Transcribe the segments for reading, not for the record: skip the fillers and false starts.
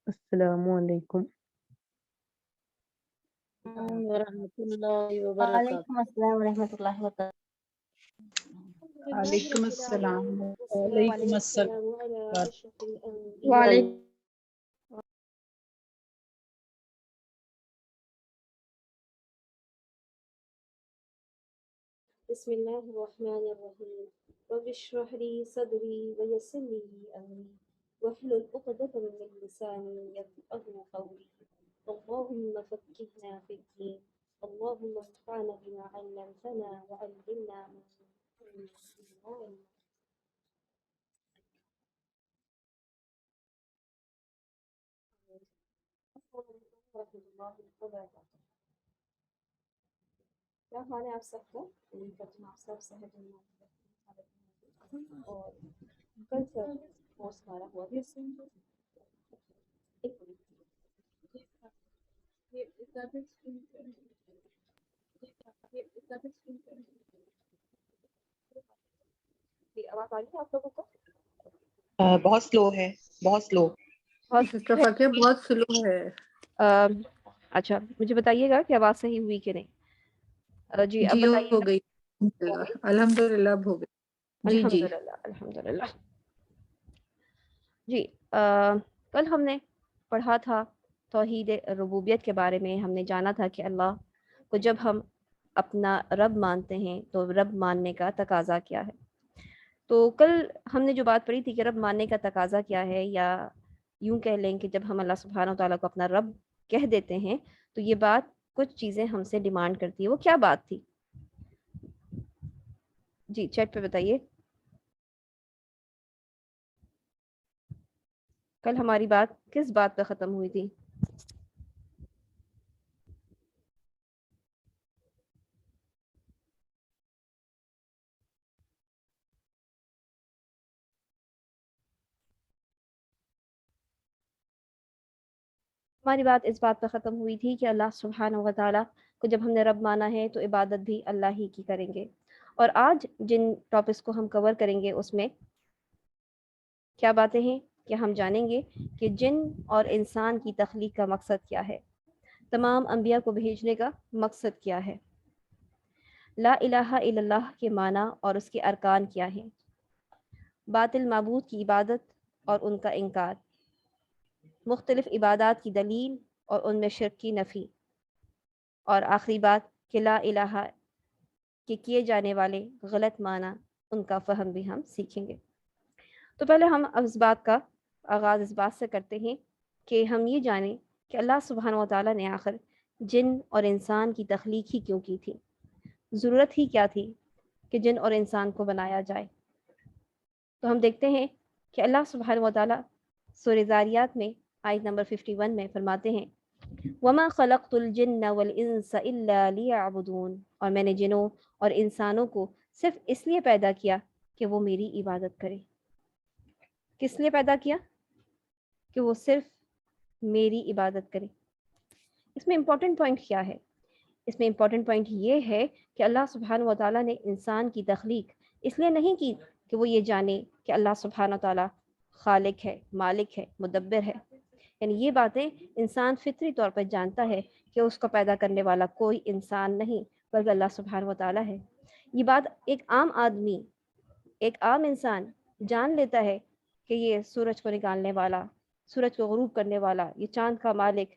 السلام علیکم ورحمۃ اللہ وبرکاتہ. وعلیکم السلام ورحمۃ اللہ وبرکاتہ. وعلیکم السلام. وعلیکم السلام. وعلیکم بسم اللہ الرحمن الرحیم. رب اشرح لی صدری ویسر لی امری واحلل عقدۃ من لسانی یفقهوا قولی. اللهم فقهنا في الدين. اللهم انفعنا بما علمتنا وعلمنا ما ينفعنا. ورحمۃ اللہ وبرکاتہ. کیا حال ہے آپ سب کا؟ امید کرتی ہوں آپ سب صحت مند اور کل سر کورس ہمارا ہوا تھا. ایک منٹ. آواز آ رہی ہے آپ لوگوں کو؟ بہت سلو ہے، بہت سلو. سسٹر فقیہ بہت سلو ہے. اچھا مجھے بتائیے گا کہ آواز صحیح ہوئی کہ نہیں. جی اب جی بتائیے ہو گا. گئی الحمد للہ اب ہو گئی. جی الحمد جی للہ الحمد للہ. جی کل ہم نے پڑھا تھا توحید ربوبیت کے بارے میں. ہم نے جانا تھا کہ اللہ کو جب ہم اپنا رب مانتے ہیں تو رب ماننے کا تقاضا کیا ہے. تو کل ہم نے جو بات پڑھی تھی کہ رب ماننے کا تقاضا کیا ہے، یا یوں کہہ لیں کہ جب ہم اللہ سبحانہ و تعالیٰ کو اپنا رب کہہ دیتے ہیں تو یہ بات کچھ چیزیں ہم سے ڈیمانڈ کرتی ہے. وہ کیا بات تھی؟ جی چیٹ پہ بتائیے. کل ہماری بات کس بات پہ ختم ہوئی تھی؟ ہماری بات اس بات پہ ختم ہوئی تھی کہ اللہ سبحانہ و تعالیٰ کو جب ہم نے رب مانا ہے تو عبادت بھی اللہ ہی کی کریں گے. اور آج جن ٹاپکس کو ہم کور کریں گے اس میں کیا باتیں ہیں کہ ہم جانیں گے کہ جن اور انسان کی تخلیق کا مقصد کیا ہے، تمام انبیاء کو بھیجنے کا مقصد کیا ہے، لا الہ الا اللہ کے معنی اور اس کے ارکان کیا ہیں، باطل معبود کی عبادت اور ان کا انکار، مختلف عبادات کی دلیل اور ان میں شرک کی نفی، اور آخری بات کہ لا الہ کے کیے جانے والے غلط معنی ان کا فہم بھی ہم سیکھیں گے. تو پہلے ہم اس بات کا آغاز اس بات سے کرتے ہیں کہ ہم یہ جانیں کہ اللہ سبحانہ و تعالیٰ نے آخر جن اور انسان کی تخلیق ہی کیوں کی تھی، ضرورت ہی کیا تھی کہ جن اور انسان کو بنایا جائے. تو ہم دیکھتے ہیں کہ اللہ سبحانہ و تعالیٰ سورہ ذاریات میں آیت نمبر 51 میں فرماتے ہیں وَمَا خَلَقْتُ الْجِنَّ وَالْإِنسَ إِلَّا لِيَعْبُدُونَ، اور میں نے جنوں اور انسانوں کو صرف اس لیے پیدا کیا کہ وہ میری عبادت کریں. کس لیے پیدا کیا؟ کہ وہ صرف میری عبادت کریں. اس میں امپورٹنٹ پوائنٹ کیا ہے؟ اس میں امپورٹنٹ پوائنٹ یہ ہے کہ اللہ سبحانہ و تعالیٰ نے انسان کی تخلیق اس لیے نہیں کی کہ وہ یہ جانے کہ اللہ سبحانہ و تعالیٰ خالق ہے، مالک ہے، مدبر ہے. یعنی یہ باتیں انسان فطری طور پر جانتا ہے کہ اس کو پیدا کرنے والا کوئی انسان نہیں بلکہ اللہ سبحانہ و تعالیٰ ہے. یہ بات ایک عام آدمی، ایک عام انسان جان لیتا ہے کہ یہ سورج کو نکالنے والا، سورج کو غروب کرنے والا، یہ چاند کا مالک،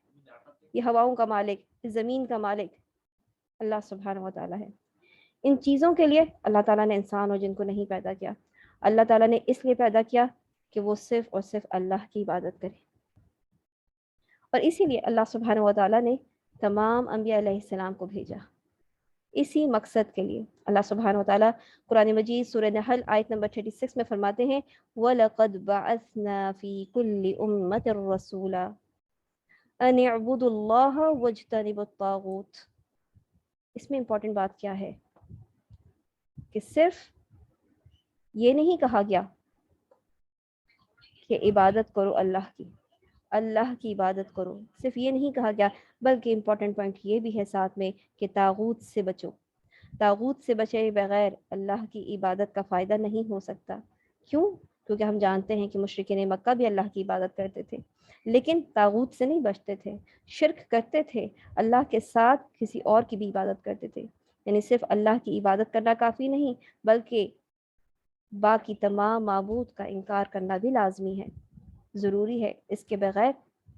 یہ ہواؤں کا مالک، اس زمین کا مالک اللہ سبحانہ و تعالیٰ ہے. ان چیزوں کے لیے اللہ تعالیٰ نے انسان اور جن کو نہیں پیدا کیا. اللہ تعالیٰ نے اس لیے پیدا کیا کہ وہ صرف اور صرف اللہ کی عبادت کرے. اور اسی لیے اللہ سبحانہ و تعالیٰ نے تمام انبیاء علیہ السلام کو بھیجا اسی مقصد کے لیے. اللہ سبحانہ و تعالیٰ قرآن مجید سورہ نحل آیت نمبر 36 میں فرماتے ہیں وَلَقَدْ بَعَثْنَا فِي كُلِّ أُمَّةٍ رَسُولًا أَنِ اعْبُدُوا اللَّهَ وَاجْتَنِبُوا الطَّاغُوتَ. اس میں امپورٹنٹ بات کیا ہے کہ صرف یہ نہیں کہا گیا کہ عبادت کرو اللہ کی، اللہ کی عبادت کرو، صرف یہ نہیں کہا گیا، بلکہ امپورٹنٹ پوائنٹ یہ بھی ہے ساتھ میں کہ طاغوت سے بچو. طاغوت سے بچے بغیر اللہ کی عبادت کا فائدہ نہیں ہو سکتا. کیوں؟ کیونکہ ہم جانتے ہیں کہ مشرکین مکہ بھی اللہ کی عبادت کرتے تھے، لیکن طاغوت سے نہیں بچتے تھے، شرک کرتے تھے، اللہ کے ساتھ کسی اور کی بھی عبادت کرتے تھے۔ یعنی صرف اللہ کی عبادت کرنا کافی نہیں، بلکہ باقی تمام معبود کا انکار کرنا بھی لازمی ہے، ضروری ہے۔ اس کے بغیر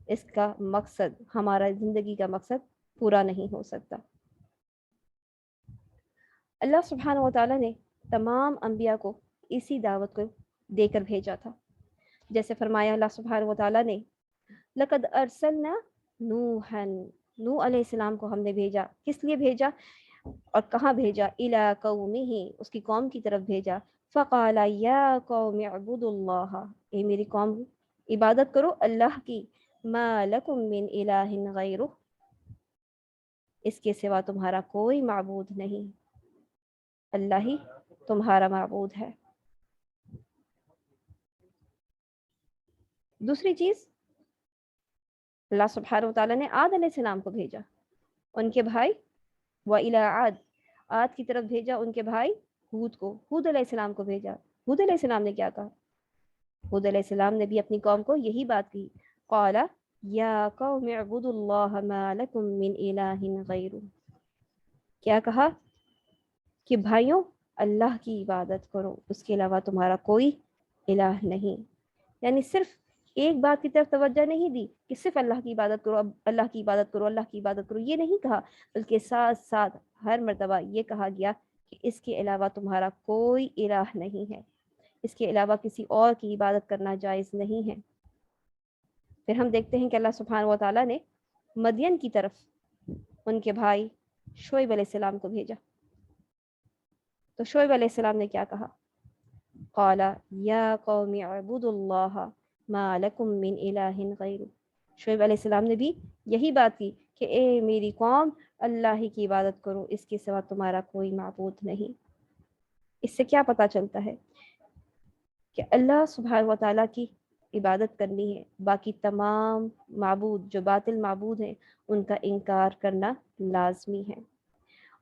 اس کا مقصد، ہمارا زندگی کا مقصد پورا نہیں ہو سکتا۔ اللہ سبحانہ و تعالیٰ نے تمام انبیاء کو اسی دعوت کو دے کر بھیجا تھا، جیسے فرمایا اللہ سبحانہ و تعالیٰ نے لقد ارسلنا نوحا، نوح علیہ السلام کو ہم نے بھیجا۔ کس لیے بھیجا اور کہاں بھیجا؟ الی قومہ، اس کی قوم کی طرف بھیجا۔ فقال یا قوم اعبدوا اللہ، اے میری قوم عبادت کرو اللہ کی، ما لکم من الہ غیرہ، اس کے سوا تمہارا کوئی معبود نہیں، اللہ ہی تمہارا معبود ہے۔ دوسری چیز، اللہ سبحانہ وتعالیٰ نے عاد علیہ السلام کو بھیجا، ان کے بھائی وَإِلَىٰ عاد، عاد کی طرف بھیجا ان کے بھائی ہود کو، ہود علیہ السلام کو بھیجا۔ ہود علیہ السلام نے کیا کہا؟ ہود علیہ السلام نے بھی اپنی قوم کو یہی بات کہی، قال یا قوم اعبدوا اللہ ما لکم من الہ غیرہ، کیا کہا کہ بھائیوں اللہ کی عبادت کرو، اس کے علاوہ تمہارا کوئی الہ نہیں۔ یعنی صرف ایک بات کی طرف توجہ نہیں دی کہ صرف اللہ کی عبادت کرو، اب اللہ کی عبادت کرو، اللہ کی عبادت کرو، یہ نہیں کہا، بلکہ ساتھ ساتھ ہر مرتبہ یہ کہا گیا کہ اس کے علاوہ تمہارا کوئی الہ نہیں ہے، اس کے علاوہ کسی اور کی عبادت کرنا جائز نہیں ہے۔ پھر ہم دیکھتے ہیں کہ اللہ سبحانہ و تعالیٰ نے مدین کی طرف ان کے بھائی شعیب علیہ السلام کو بھیجا، تو شعیب علیہ السلام نے کیا کہا؟ قال یا قوم اعبدوا اللہ ما لکم من الہ غیرہ، شعیب علیہ السلام نے بھی یہی بات کی کہ اے میری قوم اللہ ہی کی عبادت کرو، اس کے سوا تمہارا کوئی معبود نہیں۔ اس سے کیا پتہ چلتا ہے کہ اللہ سبحانہ و تعالیٰ کی عبادت کرنی ہے، باقی تمام معبود جو باطل معبود ہیں ان کا انکار کرنا لازمی ہے۔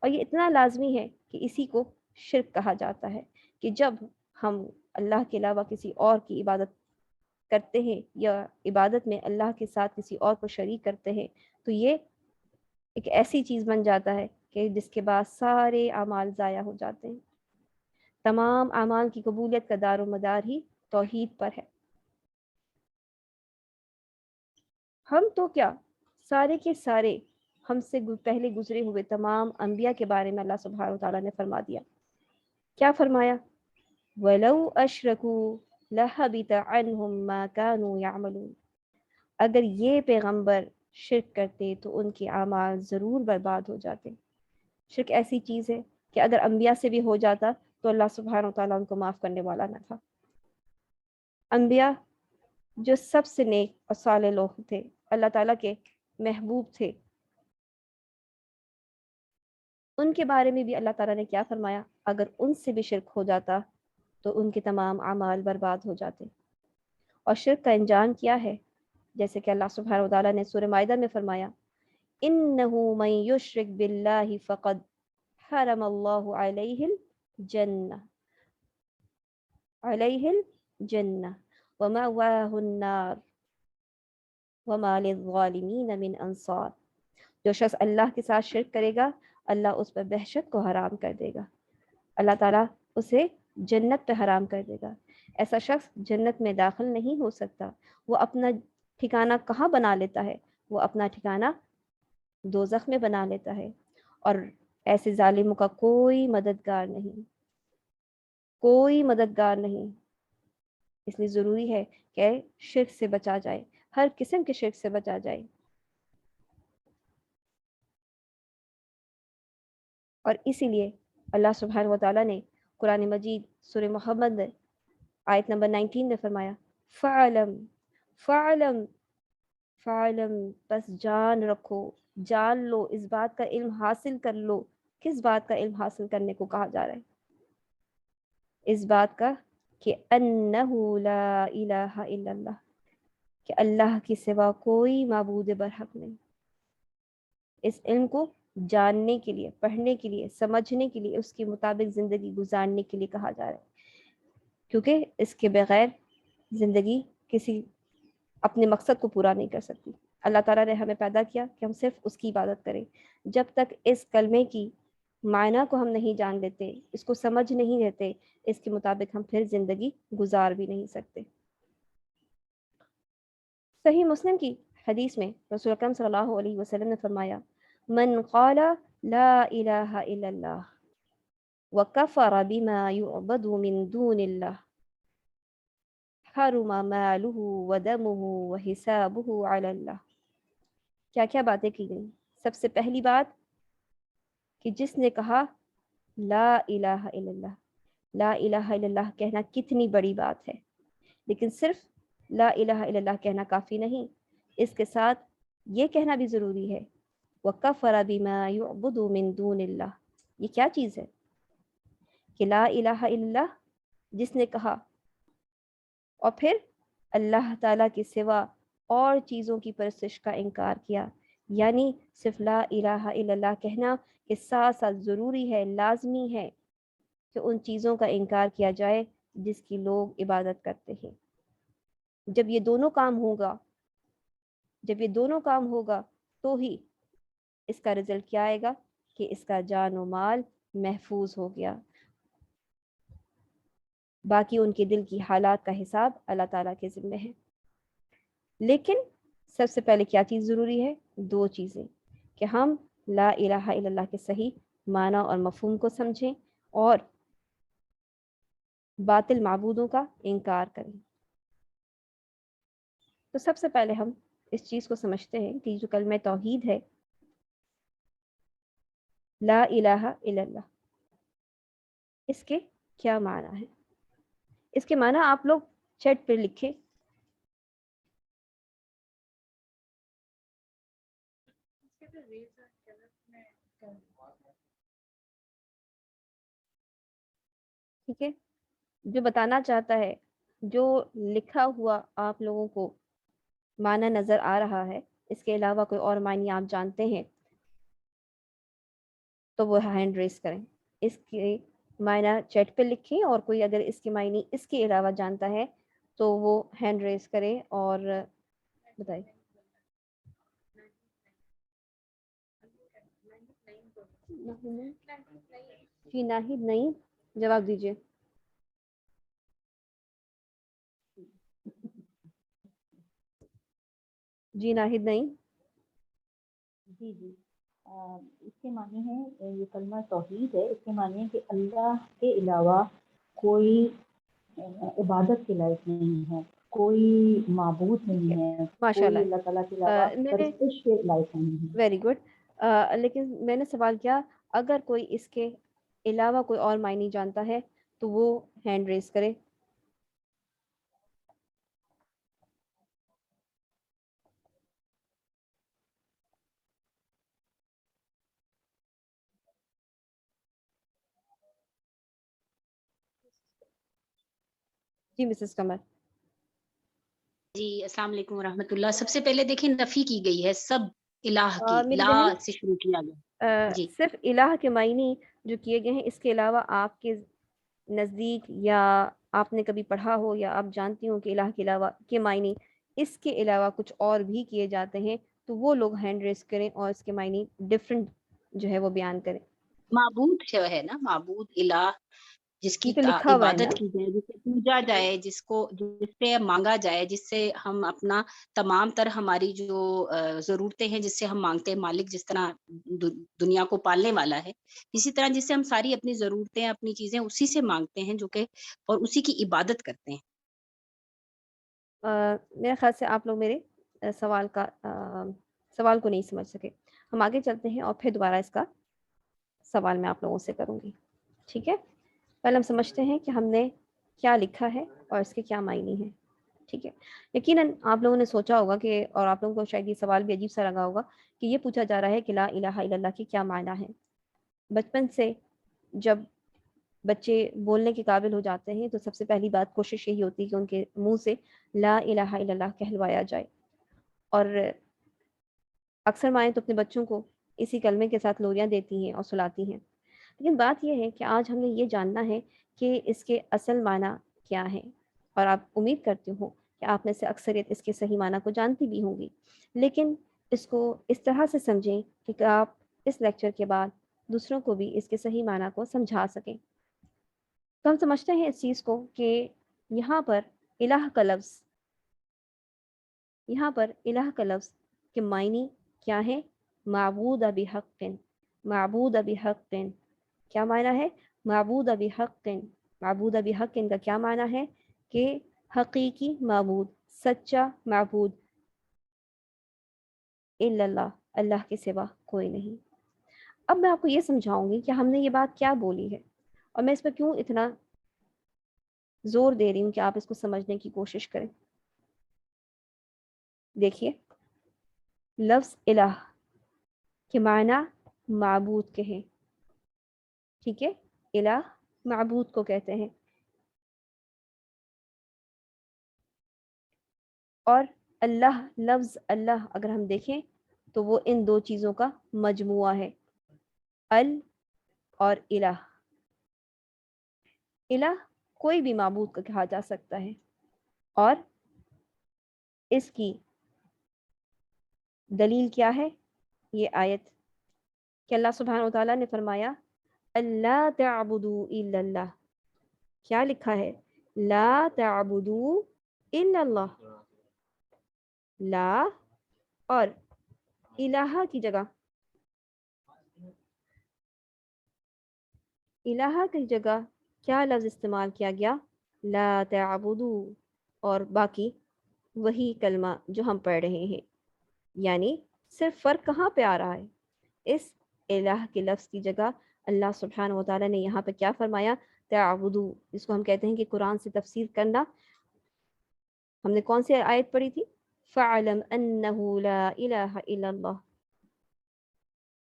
اور یہ اتنا لازمی ہے کہ اسی کو شرک کہا جاتا ہے، کہ جب ہم اللہ کے علاوہ کسی اور کی عبادت کرتے ہیں یا عبادت میں اللہ کے ساتھ کسی اور کو شریک کرتے ہیں، تو یہ ایک ایسی چیز بن جاتا ہے کہ جس کے بعد سارے اعمال ضائع ہو جاتے ہیں۔ تمام اعمال کی قبولیت کا دار و مدار ہی توحید پر ہے۔ ہم تو کیا، سارے کے سارے ہم سے پہلے گزرے ہوئے تمام انبیاء کے بارے میں اللہ سبحانہ وتعالیٰ نے فرما دیا۔ کیا فرمایا؟ وَلَوْ أَشْرَكُوا لَحَبِطَ عَنْهُمْ مَا كَانُوا يَعْمَلُونَ، اگر یہ پیغمبر شرک کرتے تو ان کے اعمال ضرور برباد ہو جاتے۔ شرک ایسی چیز ہے کہ اگر انبیاء سے بھی ہو جاتا تو اللہ سبحانہ وتعالیٰ ان کو معاف کرنے والا نہ تھا۔ انبیاء جو سب سے نیک اور صالح لوگ تھے، اللہ تعالیٰ کے محبوب تھے، ان کے بارے میں بھی اللہ تعالیٰ نے کیا فرمایا؟ اگر ان سے بھی شرک ہو جاتا تو ان کے تمام اعمال برباد ہو جاتے۔ اور شرک کا انجام کیا ہے؟ جیسے کہ اللہ سبحانہ وتعالیٰ نے سورہ مائدہ میں فرمایا، إِنَّهُ مَن يُشْرِكْ بِاللَّهِ فَقَدْ حَرَمَ اللَّهُ عَلَيْهِ الْجَنَّةَ وَمَأْوَاهُ النَّارُ وَمَا لِلظَّالِمِينَ مِنْ أَنصَارٍ، جو شخص اللہ کے ساتھ شرک کرے گا اللہ اس پر وحشت کو حرام کر دے گا، اللہ تعالیٰ اسے جنت پہ حرام کر دے گا۔ ایسا شخص جنت میں داخل نہیں ہو سکتا۔ وہ اپنا ٹھکانہ کہاں بنا لیتا ہے؟ وہ اپنا ٹھکانہ دوزخ میں بنا لیتا ہے، اور ایسے ظالموں کا کوئی مددگار نہیں، کوئی مددگار نہیں۔ اس لیے ضروری ہے کہ شرک سے بچا جائے، ہر قسم کے شرک سے بچا جائے۔ اور اسی لیے اللہ سبحانہ و تعالیٰ نے قرآن مجید سورہ محمد میں آیت نمبر 19 میں فرمایا، فَعَلَمْ فَعَلَمْ فَعَلَمْ، بس جان رکھو، جان لو، اس بات کا علم حاصل کر لو۔ کس بات کا علم حاصل کرنے کو کہا جا رہا ہے؟ اس بات کا کہ انہ لا الہ الا اللہ، کہ اللہ کے سوا کوئی معبود برحق نہیں۔ اس علم کو جاننے کے لیے، پڑھنے کے لیے، سمجھنے کے لیے، اس کے مطابق زندگی گزارنے کے لیے کہا جا رہا ہے، کیونکہ اس کے بغیر ज़िंदगी किसी अपने मकसद को पूरा नहीं कर सकती। अल्लाह ताला ने हमें पैदा किया कि हम सिर्फ उसकी इबादत करें। जब तक इस कलमे की मायना को हम नहीं जान लेते, इसको समझ नहीं लेते, इसके मुताबिक हम फिर ज़िंदगी गुजार भी नहीं सकते। सही मुस्लिम की हदीस में रसूल अकरम सल्लल्लाहु अलैहि वसल्लम ने फरमाया, मन क़ाला ला इलाहा इल्लल्लाह व कफ़र बिमा युअबदु मिन दूनिल्लाह हरुमा मालुहु व दमुहु व हिसाबुहु अलल्लाह। क्या क्या बातें की गई। सबसे पहली बात कि जिसने कहा ला इलाहा इल्लल्लाह, ला इलाहा इल्लल्लाह कहना कितनी बड़ी बात है, लेकिन सिर्फ ला इलाहा इल्लल्लाह कहना काफ़ी नहीं, इसके साथ ये कहना भी ज़रूरी है वकफ़र बिमा युअबदु मिन दूनिल्लाह। ये क्या चीज़ है कि ला इलाहा इल्लल्लाह जिसने कहा और फिर अल्लाह ताला के सिवा और चीज़ों की परस्तिश का इनकार किया, यानी सिर्फ ला इलाहा इल्लल्लाह कहना के साथ साथ ज़रूरी है, लाजमी है कि उन चीज़ों का इनकार किया जाए जिसकी लोग इबादत करते हैं। जब ये दोनों काम होगा तो ही इसका रिजल्ट क्या आएगा कि इसका जान और माल महफूज हो गया। बाकी उनके दिल की हालात का हिसाब अल्लाह ताला के ज़िम्मे है। लेकिन सबसे पहले क्या चीज़ ज़रूरी है? दो चीज़ें, कि हम ला इलाहा इल्लल्लाह के सही माना और मफ़हूम को समझें और बातिल माबूदों का इनकार करें। तो सबसे पहले हम इस चीज़ को समझते हैं कि जो कलमे तौहीद है, ला इलाहा इल्लल्लाह, इसके क्या माना है। इसके माना आप लोग चैट पर लिखें। ठीक है, जो बताना चाहता है, जो लिखा हुआ आप लोगों को माना नज़र आ रहा है, इसके अलावा कोई और मायने आप जानते हैं तो वो हैंड रेस करें। इसके मायना चैट पे लिखें और कोई अगर इसके मायने इसके अलावा जानता है तो वो हैंड रेस करे और बताए। जी नाहिद नहीं, जवाब दीजिए। जी नाहिद नहीं। जी जी इसके माने हैं, ये कलमा तौहीद है, इसके माने हैं कि अल्लाह के अलावा कोई इबादत के लायक नहीं है, कोई माबूद नहीं है, कोई माशाल्लाह। अल्लाह ताला के अलावा मैंने परस्तिश के लायक नहीं है। Very good. लेकिन मैंने सवाल किया, अगर कोई इसके अलावा कोई और मायने जानता है तो वो हैंड रेस करे। जी मिसेस कमर। जी अस्सलाम वालेकुम रहमतुल्लाह। सबसे पहले देखिए नफी की गई है सब इलाह की, मेरी ला बहन, से शुरू किया गया। जी सिर्फ इलाह के मायने जो किए गए हैं, इसके अलावा आपके नज़दीक या आपने कभी पढ़ा हो या आप जानती हो कि इलाह के अलावा के मायने इसके अलावा कुछ और भी किए जाते हैं, तो वो लोग हैंड रेस करें और इसके मायने डिफरेंट जो है वो बयान करें। माबूद जो है ना, माबूद इलाह जिसकी ये तो लिखा हुआ है इबादत ना। की जाए, जिसे पूजा जाए, जिससे मांगा जाए, जिससे हम अपना तमाम तर हमारी जो ज़रूरतें हैं, जिससे हम मांगते हैं, मालिक जिस तरह दुनिया को पालने वाला है, इसी तरह जिससे हम सारी अपनी ज़रूरतें, अपनी चीज़ें उसी से मांगते हैं, जो कि और उसी की इबादत करते हैं। मेरे ख्याल से आप लोग मेरे सवाल को नहीं समझ सके। हम आगे चलते हैं और फिर दोबारा इसका सवाल मैं आप लोगों से करूँगी। ठीक है, पहले हम समझते हैं कि हमने क्या लिखा है और इसके क्या मायने हैं। ठीक है, यकीनन आप लोगों ने सोचा होगा कि, और आप लोगों को शायद ये सवाल भी अजीब सा लगा होगा कि ये पूछा जा रहा है कि ला इलाहा इल्लल्लाह की क्या मायना है। बचपन से जब बच्चे बोलने के काबिल हो जाते हैं तो सबसे पहली बात कोशिश यही होती है कि उनके मुंह से ला इलाहा इल्लल्लाह कहलवाया जाए, और अक्सर माएँ तो अपने बच्चों को इसी कलमे के साथ लोरियाँ देती हैं और सुलाती हैं। लेकिन बात यह है कि आज हमें ये जानना है कि इसके असल माना क्या है। اور آپ उम्मीद करती हूँ कि आप में से अक्सरियत इसके सही माना को जानती भी होंगी, लेकिन इसको इस तरह से समझें कि आप इस लेक्चर के बाद दूसरों को भी इसके सही माना को समझा सकें। तो हम समझते हैं इस चीज़ को कि यहाँ पर इलाह का लफ्ज़ के मायने क्या है? माबूद बिहक़्क़िन, माबूद बिहक़्क़िन क्या मायना है? माबूद बिहक़्क़िन, माबूद बिहक़्क़िन का क्या माना है कि हकीकी माबूद, सच्चा माबूद, इल्लल्लाह, अल्लाह के सिवा कोई नहीं। अब मैं आपको ये समझाऊंगी कि हमने ये बात क्या बोली है और मैं इस पर क्यों इतना जोर दे रही हूँ कि आप इसको समझने की कोशिश करें। देखिए, लफ्ज़ इलाह के माना माबूद के हैं, ठीक है? इलाह माबूद को कहते हैं, और अल्लाह, लफ्ज़ अल्लाह अगर हम देखें तो वो इन दो चीज़ों का मजमुआ है, अल और इलाह। इलाह कोई भी माबूद को कहा जा सकता है, और इसकी दलील क्या है? ये आयत कि अल्लाह सुब्हानहू व तआला ने फरमाया अल्ला तअबुदू इल्लल्लाह। क्या लिखा है? ला तअबुदू इल्लल्लाह। ला और इलाहा की जगह, इलाहा की जगह क्या लफ्ज़ इस्तेमाल किया गया? ला तअबुदू, और बाकी वही कलमा जो हम पढ़ रहे हैं। यानी सिर्फ फ़र्क कहाँ पे आ रहा है? इस इलाह के लफ्ज़ की जगह अल्लाह सुब्हानहू व तआला ने यहाँ पे क्या फरमाया? तअबुदू, जिसको हम कहते हैं कि कुरान से तफसीर करना। हमने कौन सी आयत पढ़ी थी? फ़अलम अन्नहु ला इलाहा इल्लल्लाह।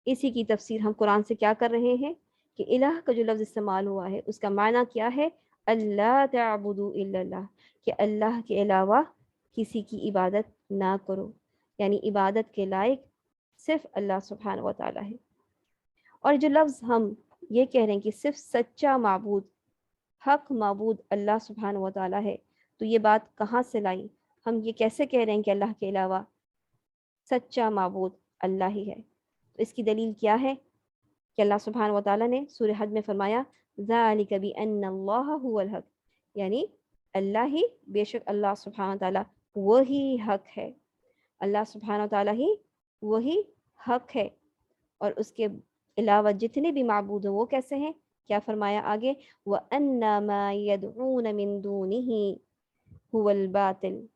इसी की तफसीर हम कुरान से क्या कर रहे हैं कि इलाह का जो लफ्ज़ इस्तेमाल हुआ है उसका माना क्या है? अल्ला तअबुदू इल्लल्लाह, कि अल्लाह के अलावा किसी की इबादत ना करो, यानी इबादत के लायक सिर्फ अल्लाह सुब्हानहू व तआला है। और जो लफ्ज़ हम ये कह रहे हैं कि सिर्फ सच्चा माबूद, हक माबूद अल्लाह सुब्हानहू व तआला है, तो ये बात कहाँ से लाई? हम ये कैसे कह रहे हैं कि अल्लाह के अलावा सच्चा माबूद अल्लाह ही है? तो इसकी दलील क्या है कि अल्लाह सुब्हानहू व तआला ने सूरह हज में फरमाया ज़ालिका बिअन्नल्लाह हुवल हक, यानी अल्लाह ही, बेशक अल्लाह सुब्हानहू व तआला वही हक है, अल्लाह सुब्हानहू व तआला ही वही हक है, और उसके अलावा जितने भी माबूद हैं वो कैसे हैं? क्या फरमाया आगे? व अन्ना मा यदऊन मिन दूनिही हुवल बातिल।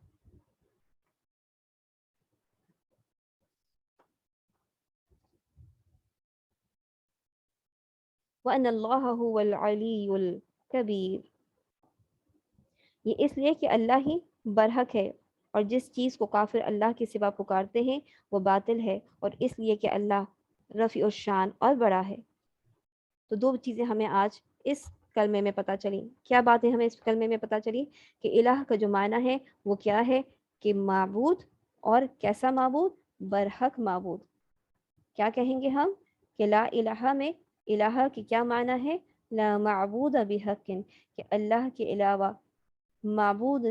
व अन्नल्लाह हुवल अलीयुल कबीर। ये इसलिए कि अल्लाह ही बरहक है, और जिस चीज़ को काफिर अल्लाह के सिवा पुकारते हैं वो बातिल है, और इसलिए कि अल्लाह रफ़ी और शान और बड़ा है। तो दो चीज़ें हमें आज इस कलमे में पता चली। क्या बातें हमें इस कलमे में पता चली? कि इलाह का जो माना है वो क्या है कि माबूद, और कैसा माबूद? बरहक माबूद। क्या कहेंगे हम कि ला इलाहा में इलाहा की क्या माना है? ला माबूद बिहक्किन, कि अल्लाह के अलावा माबूद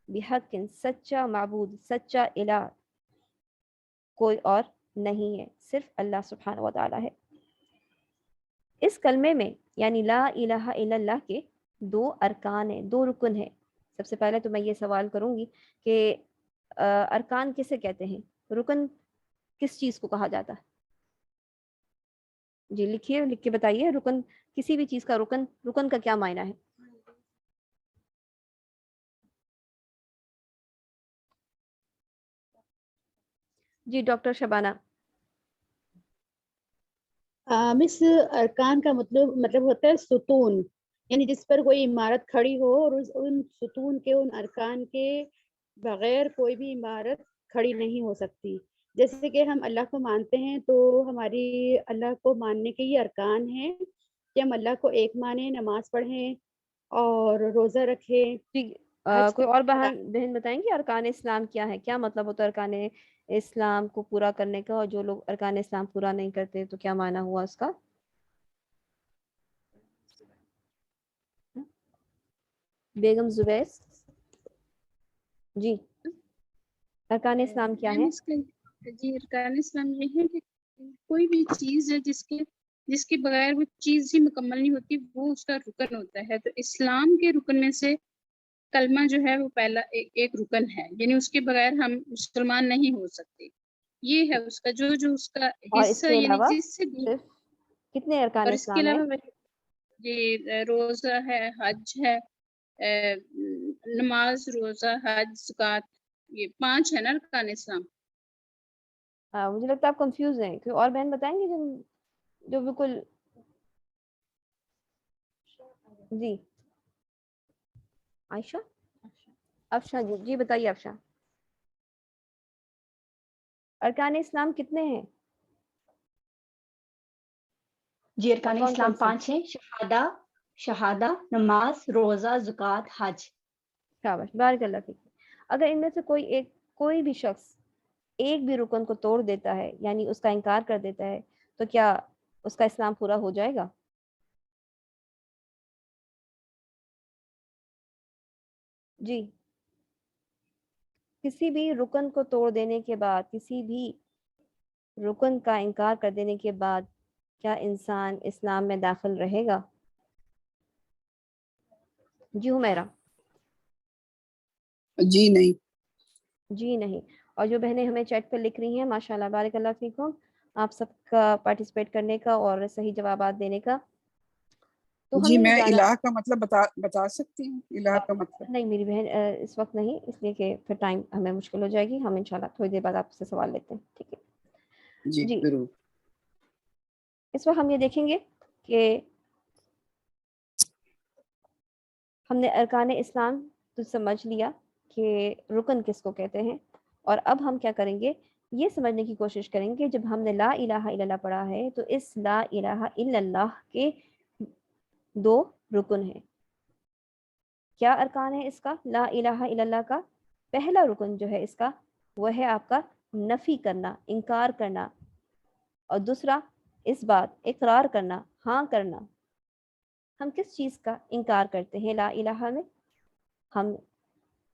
बिहक्किन, सच्चा माबूद, सच्चा इलाह कोई और नहीं है, सिर्फ अल्लाह सुब्हानहू व तआला है। इस कलमे में यानी ला इलाहा इल्लल्लाह के दो अरकान हैं, दो रुकन हैं। सबसे पहले तो मैं ये सवाल करूंगी कि अरकान किसे कहते हैं? रुकन किस चीज़ को कहा जाता है? जी लिखिए, लिख के बताइए। रुकन, किसी भी चीज़ का रुकन, रुकन का क्या मायना है? जी डॉक्टर शबाना। मिस, अरकान का मतलब होता है सुतून, यानी जिस पर कोई इमारत खड़ी हो और उन सुतून के, उन अरकान के बगैर कोई भी इमारत खड़ी नहीं हो सकती। जैसे कि हम अल्लाह को मानते हैं तो हमारी अल्लाह को मानने के ये अरकान हैं कि हम अल्लाह को एक माने, नमाज पढ़ें और रोज़ा रखें। जी हज कोई और का बहन बताएंगे अरकान इस्लाम क्या है? क्या मतलब होता है अरकान इस्लाम को पूरा करने का? और जो लोग अरकान इस्लाम पूरा नहीं करते तो क्या माना हुआ उसका? बेगम जुबैर। जी, अरकान इस्लाम क्या मैम है? इसका जी अरकान इस्लाम ये है कि कोई भी चीज़ है जिसके बगैर वो चीज़ ही मुकम्मल नहीं होती, वो उसका रुकन होता है। तो इस्लाम के रुकन में से कलमा जो है वो पहला एक रुकन है, यानी उसके बगैर हम मुसलमान नहीं हो सकते। ये है उसका जो उसका और हिस्सा, इसके यानी अलावा जिससे सिर्फ कितने अरकान और इसके इस्लाम है? अलावा ये रोज़ा है, हज है, नमाज, रोज़ा, हज, ज़कात, ये 5 है ना अरकान इस्लाम। मुझे लगता है आप कंफ्यूज हैं, कोई और बहन बताएंगे जो बिल्कुल। जी आयशा, अफशा जी, जी बताइए अफशा, अरकान इस्लाम कितने हैं? जी अरकान कौन इस्लाम कौन से? 5 हैं, शहादा, नमाज, रोजा, ज़कात, हज। शाबाश, बारकल्लाह फीक। अगर इनमें से कोई भी शख्स एक भी रुकन को तोड़ देता है, यानी उसका इनकार कर देता है, तो क्या उसका इस्लाम पूरा हो जाएगा? जी, किसी भी रुकन को तोड़ देने के बाद, किसी भी रुकन का इनकार कर देने के बाद क्या इंसान इस्लाम में दाखिल रहेगा? जी हुमैरा। जी नहीं। जी नहीं। और जो बहनें हमें चैट पर लिख रही हैं, माशाल्लाह बारिकल्लाह फीकुम, आप सबका पार्टिसिपेट करने का और सही जवाबात देने का। तो जी हमने ये मैं जाना, इलाह का मतलब बता सकती हूँ, इलाह का मतलब। नहीं मेरी बहन, इस वक्त नहीं, इसलिए कि फिर टाइम हमें मुश्किल हो जाएगी। हम इंशाल्लाह थोड़ी देर बाद आपसे सवाल लेते हैं, ठीक है जी जी। जरूर। इस वक्त हम ये देखेंगे कि हमने अरकान इस्लाम तो समझ लिया कि रुकन किसको कहते हैं, और अब हम क्या करेंगे, ये समझने की कोशिश करेंगे, जब हमने ला इलाहा इल्लल्लाह पढ़ा है तो इस ला इलाहा इल्लल्लाह के 2 रुकन हैं। क्या अरकान है इसका, ला इलाहा इल्लल्लाह का? पहला रुकन जो है इसका, वह है आपका नफी करना, इनकार करना, और दूसरा इस बात, इकरार करना, हाँ करना। हम किस चीज़ का इनकार करते हैं ला इलाहा में? हम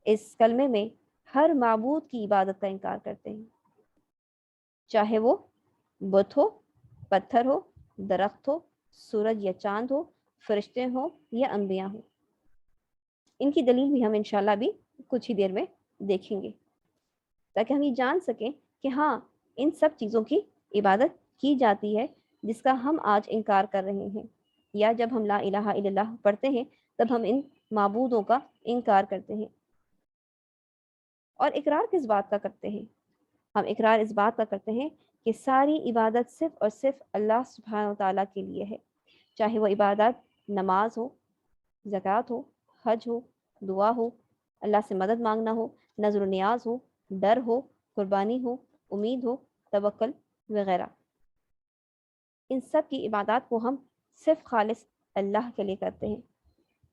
इस कलमे में हर माबूद की इबादत का इनकार करते हैं, चाहे वो बुत हो, पत्थर हो, दरख्त हो, सूरज या चांद हो, फरिश्ते हो या अंबिया हो। इनकी दलील भी हम इंशाल्लाह भी कुछ ही देर में देखेंगे, ताकि हम ये जान सकें कि हाँ, इन सब चीज़ों की इबादत की जाती है जिसका हम आज इनकार कर रहे हैं, या जब हम ला इलाहा इल्लल्लाह पढ़ते हैं तब हम इन माबूदों का इनकार करते हैं। और इकरार किस बात का करते हैं? हम इकरार इस बात का करते हैं कि सारी इबादत सिर्फ और सिर्फ अल्लाह सुब्हानहू व तआला के लिए है, चाहे वो इबादत नमाज हो, ज़कात हो, हज हो, दुआ हो, अल्लाह से मदद मांगना हो, नज़र नियाज हो, डर हो, कुर्बानी हो, उम्मीद हो, तवक्ल वगैरह। इन सब की इबादत को हम सिर्फ खालिस अल्लाह के लिए करते हैं।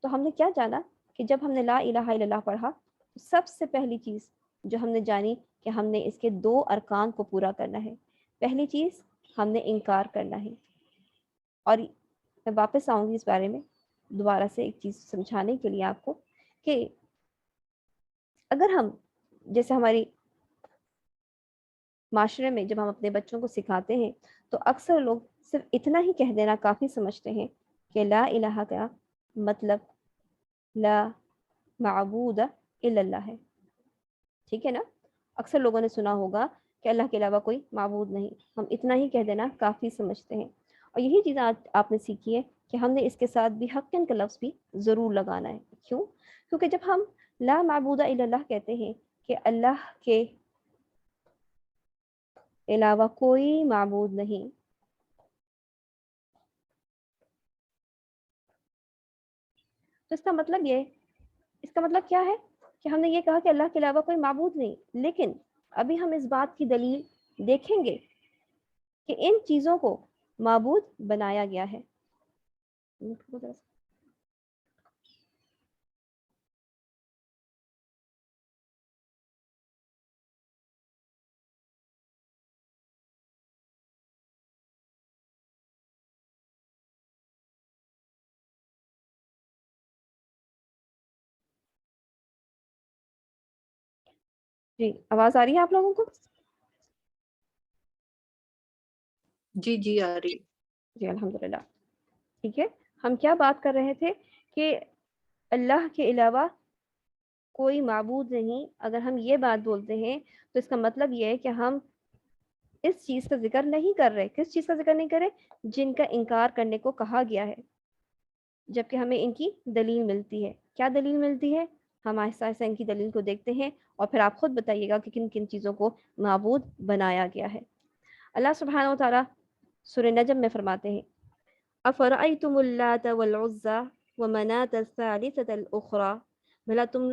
तो हमने क्या जाना कि जब हमने ला इलाहा इल्लल्लाह पढ़ा, तो सबसे पहली चीज़ जो हमने जानी कि हमने इसके 2 अरकान को पूरा करना है। पहली चीज़, हमने इनकार करना है। और मैं वापस आऊँगी इस बारे में दोबारा से एक चीज़ समझाने के लिए आपको, कि अगर हम, जैसे हमारी माशरे में जब हम अपने बच्चों को सिखाते हैं, तो अक्सर लोग सिर्फ इतना ही कह देना काफ़ी समझते हैं कि ला इलाहा का मतलब ला माबूद इल्लल्लाह है, ठीक है ना? अक्सर लोगों ने सुना होगा कि अल्लाह के अलावा कोई माबूद नहीं, हम इतना ही कह देना काफ़ी समझते हैं। और यही चीज़ आज आपने सीखी है कि हमने इसके साथ भी हक़्क़न का लफ्ज़ भी ज़रूर लगाना है। क्यों? क्योंकि जब हम ला माबूदा इल्लल्लाह कहते हैं कि अल्लाह के अलावा कोई माबूद नहीं, तो इसका मतलब क्या है कि हमने ये कहा कि अल्लाह के अलावा कोई माबूद नहीं, लेकिन अभी हम इस बात की दलील देखेंगे कि इन चीज़ों को माबूद बनाया गया है। جی آواز آ رہی ہے آپ لوگوں کو؟ جی جی آ رہی. جی الحمدللہ. ٹھیک ہے، ہم کیا بات کر رہے تھے کہ اللہ کے علاوہ کوئی معبود نہیں. اگر ہم یہ بات بولتے ہیں تو اس کا مطلب یہ ہے کہ ہم اس چیز کا ذکر نہیں کر رہے. کس چیز کا ذکر نہیں کر رہے؟ جن کا انکار کرنے کو کہا گیا ہے، جبکہ ہمیں ان کی دلیل ملتی ہے. کیا دلیل ملتی ہے؟ ہم آہستہ آہستہ ان کی دلیل کو دیکھتے ہیں اور پھر آپ خود بتائیے گا کہ کن کن چیزوں کو معبود بنایا گیا ہے. اللہ سبحانہ و تعالیٰ سورہ نجم میں فرماتے ہیں افرأیتم اللات والعزى ومناة الثالثة الاخرى، بھلا تم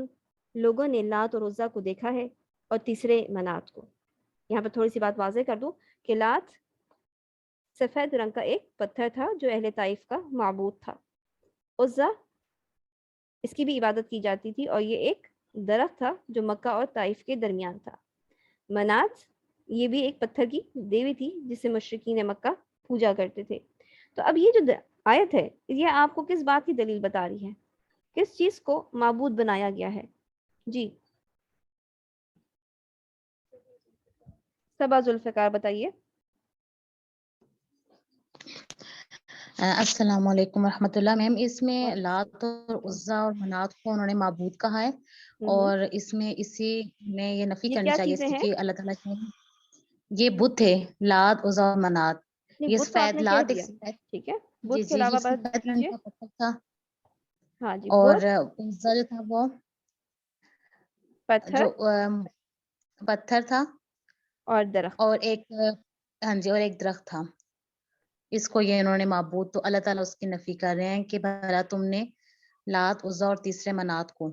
لوگوں نے لات اور عزا کو دیکھا ہے اور تیسرے منات کو. یہاں پہ تھوڑی سی بات واضح کر دوں کہ لات سفید رنگ کا ایک پتھر تھا جو اہل طائف کا معبود تھا. عزا اس کی بھی عبادت کی جاتی تھی اور یہ ایک درخت تھا جو مکہ اور طائف کے درمیان تھا. منات یہ بھی ایک پتھر کی دیوی تھی جسے مشرکین مکہ پوجا کرتے تھے. تو اب یہ جو آیت ہے یہ آپ کو کس بات کی دلیل بتا رہی ہے؟ کس چیز کو معبود بنایا گیا ہے؟ جی صبا ذوالفقار بتائیے. السلام علیکم ورحمۃ اللہ. میم اس میں لات اور عزا اور منات کو انہوں نے معبود کہا ہے، اور اس میں اسی میں یہ نفی یہ کرنی کیا چاہیے چیزیں اس کی ہیں؟ کہ اللہ تعالیٰ نے یہ بت تھے لات عزا اور منات. نہیں یہ بت تو آپ سفید نے کہہ لات ایک دیا، سفید، ٹھیک ہے جی بت کے جی یہ علاوہ بات سفید رنگ کیجیے. کا پتھر تھا، ہاں جی اور بت عزا جو تھا وہ پتھر جو پتھر تھا، اور درخت. اور ایک ہاں جی اور ایک درخت تھا. اس کو یہ انہوں نے معبود، تو اللہ تعالیٰ اس کی نفی کر رہے ہیں کہ بھلا تم نے لات عزا اور تیسرے منات کو.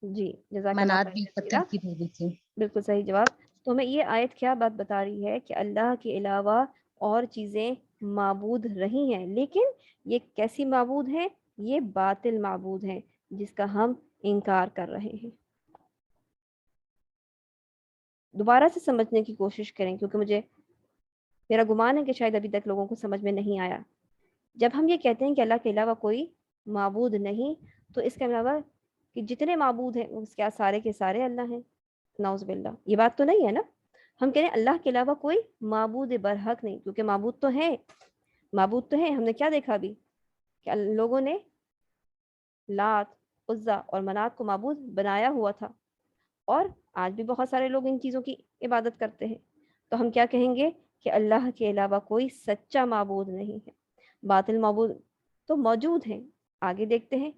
جی جزاک اللہ منات خیر بھی کثیرہ، پتھر کی دیوی تھی. بالکل صحیح جواب. تو ہمیں یہ آیت کیا بات بتا رہی ہے کہ اللہ کے علاوہ اور چیزیں معبود رہی ہیں، لیکن یہ کیسی معبود ہیں؟ یہ باطل معبود ہیں جس کا ہم انکار کر رہے ہیں. دوبارہ سے سمجھنے کی کوشش کریں کیونکہ میرا گمان ہے کہ شاید ابھی تک لوگوں کو سمجھ میں نہیں آیا. جب ہم یہ کہتے ہیں کہ اللہ کے علاوہ کوئی معبود نہیں، تو اس کے علاوہ کہ جتنے معبود ہیں اس کے سارے کے سارے اللہ ہیں؟ نعوذ باللہ، یہ بات تو نہیں ہے نا. ہم کہہ رہے ہیں اللہ کے علاوہ کوئی معبود برحق نہیں، کیونکہ معبود تو ہیں، معبود تو ہیں. ہم نے کیا دیکھا ابھی کہ لوگوں نے لات عزا اور منات کو معبود بنایا ہوا تھا، اور آج بھی بہت سارے لوگ ان چیزوں کی عبادت کرتے ہیں. تو ہم کیا کہیں گے کہ اللہ کے علاوہ کوئی سچا معبود نہیں ہے. باطل معبود تو موجود ہیں. آگے دیکھتے ہیں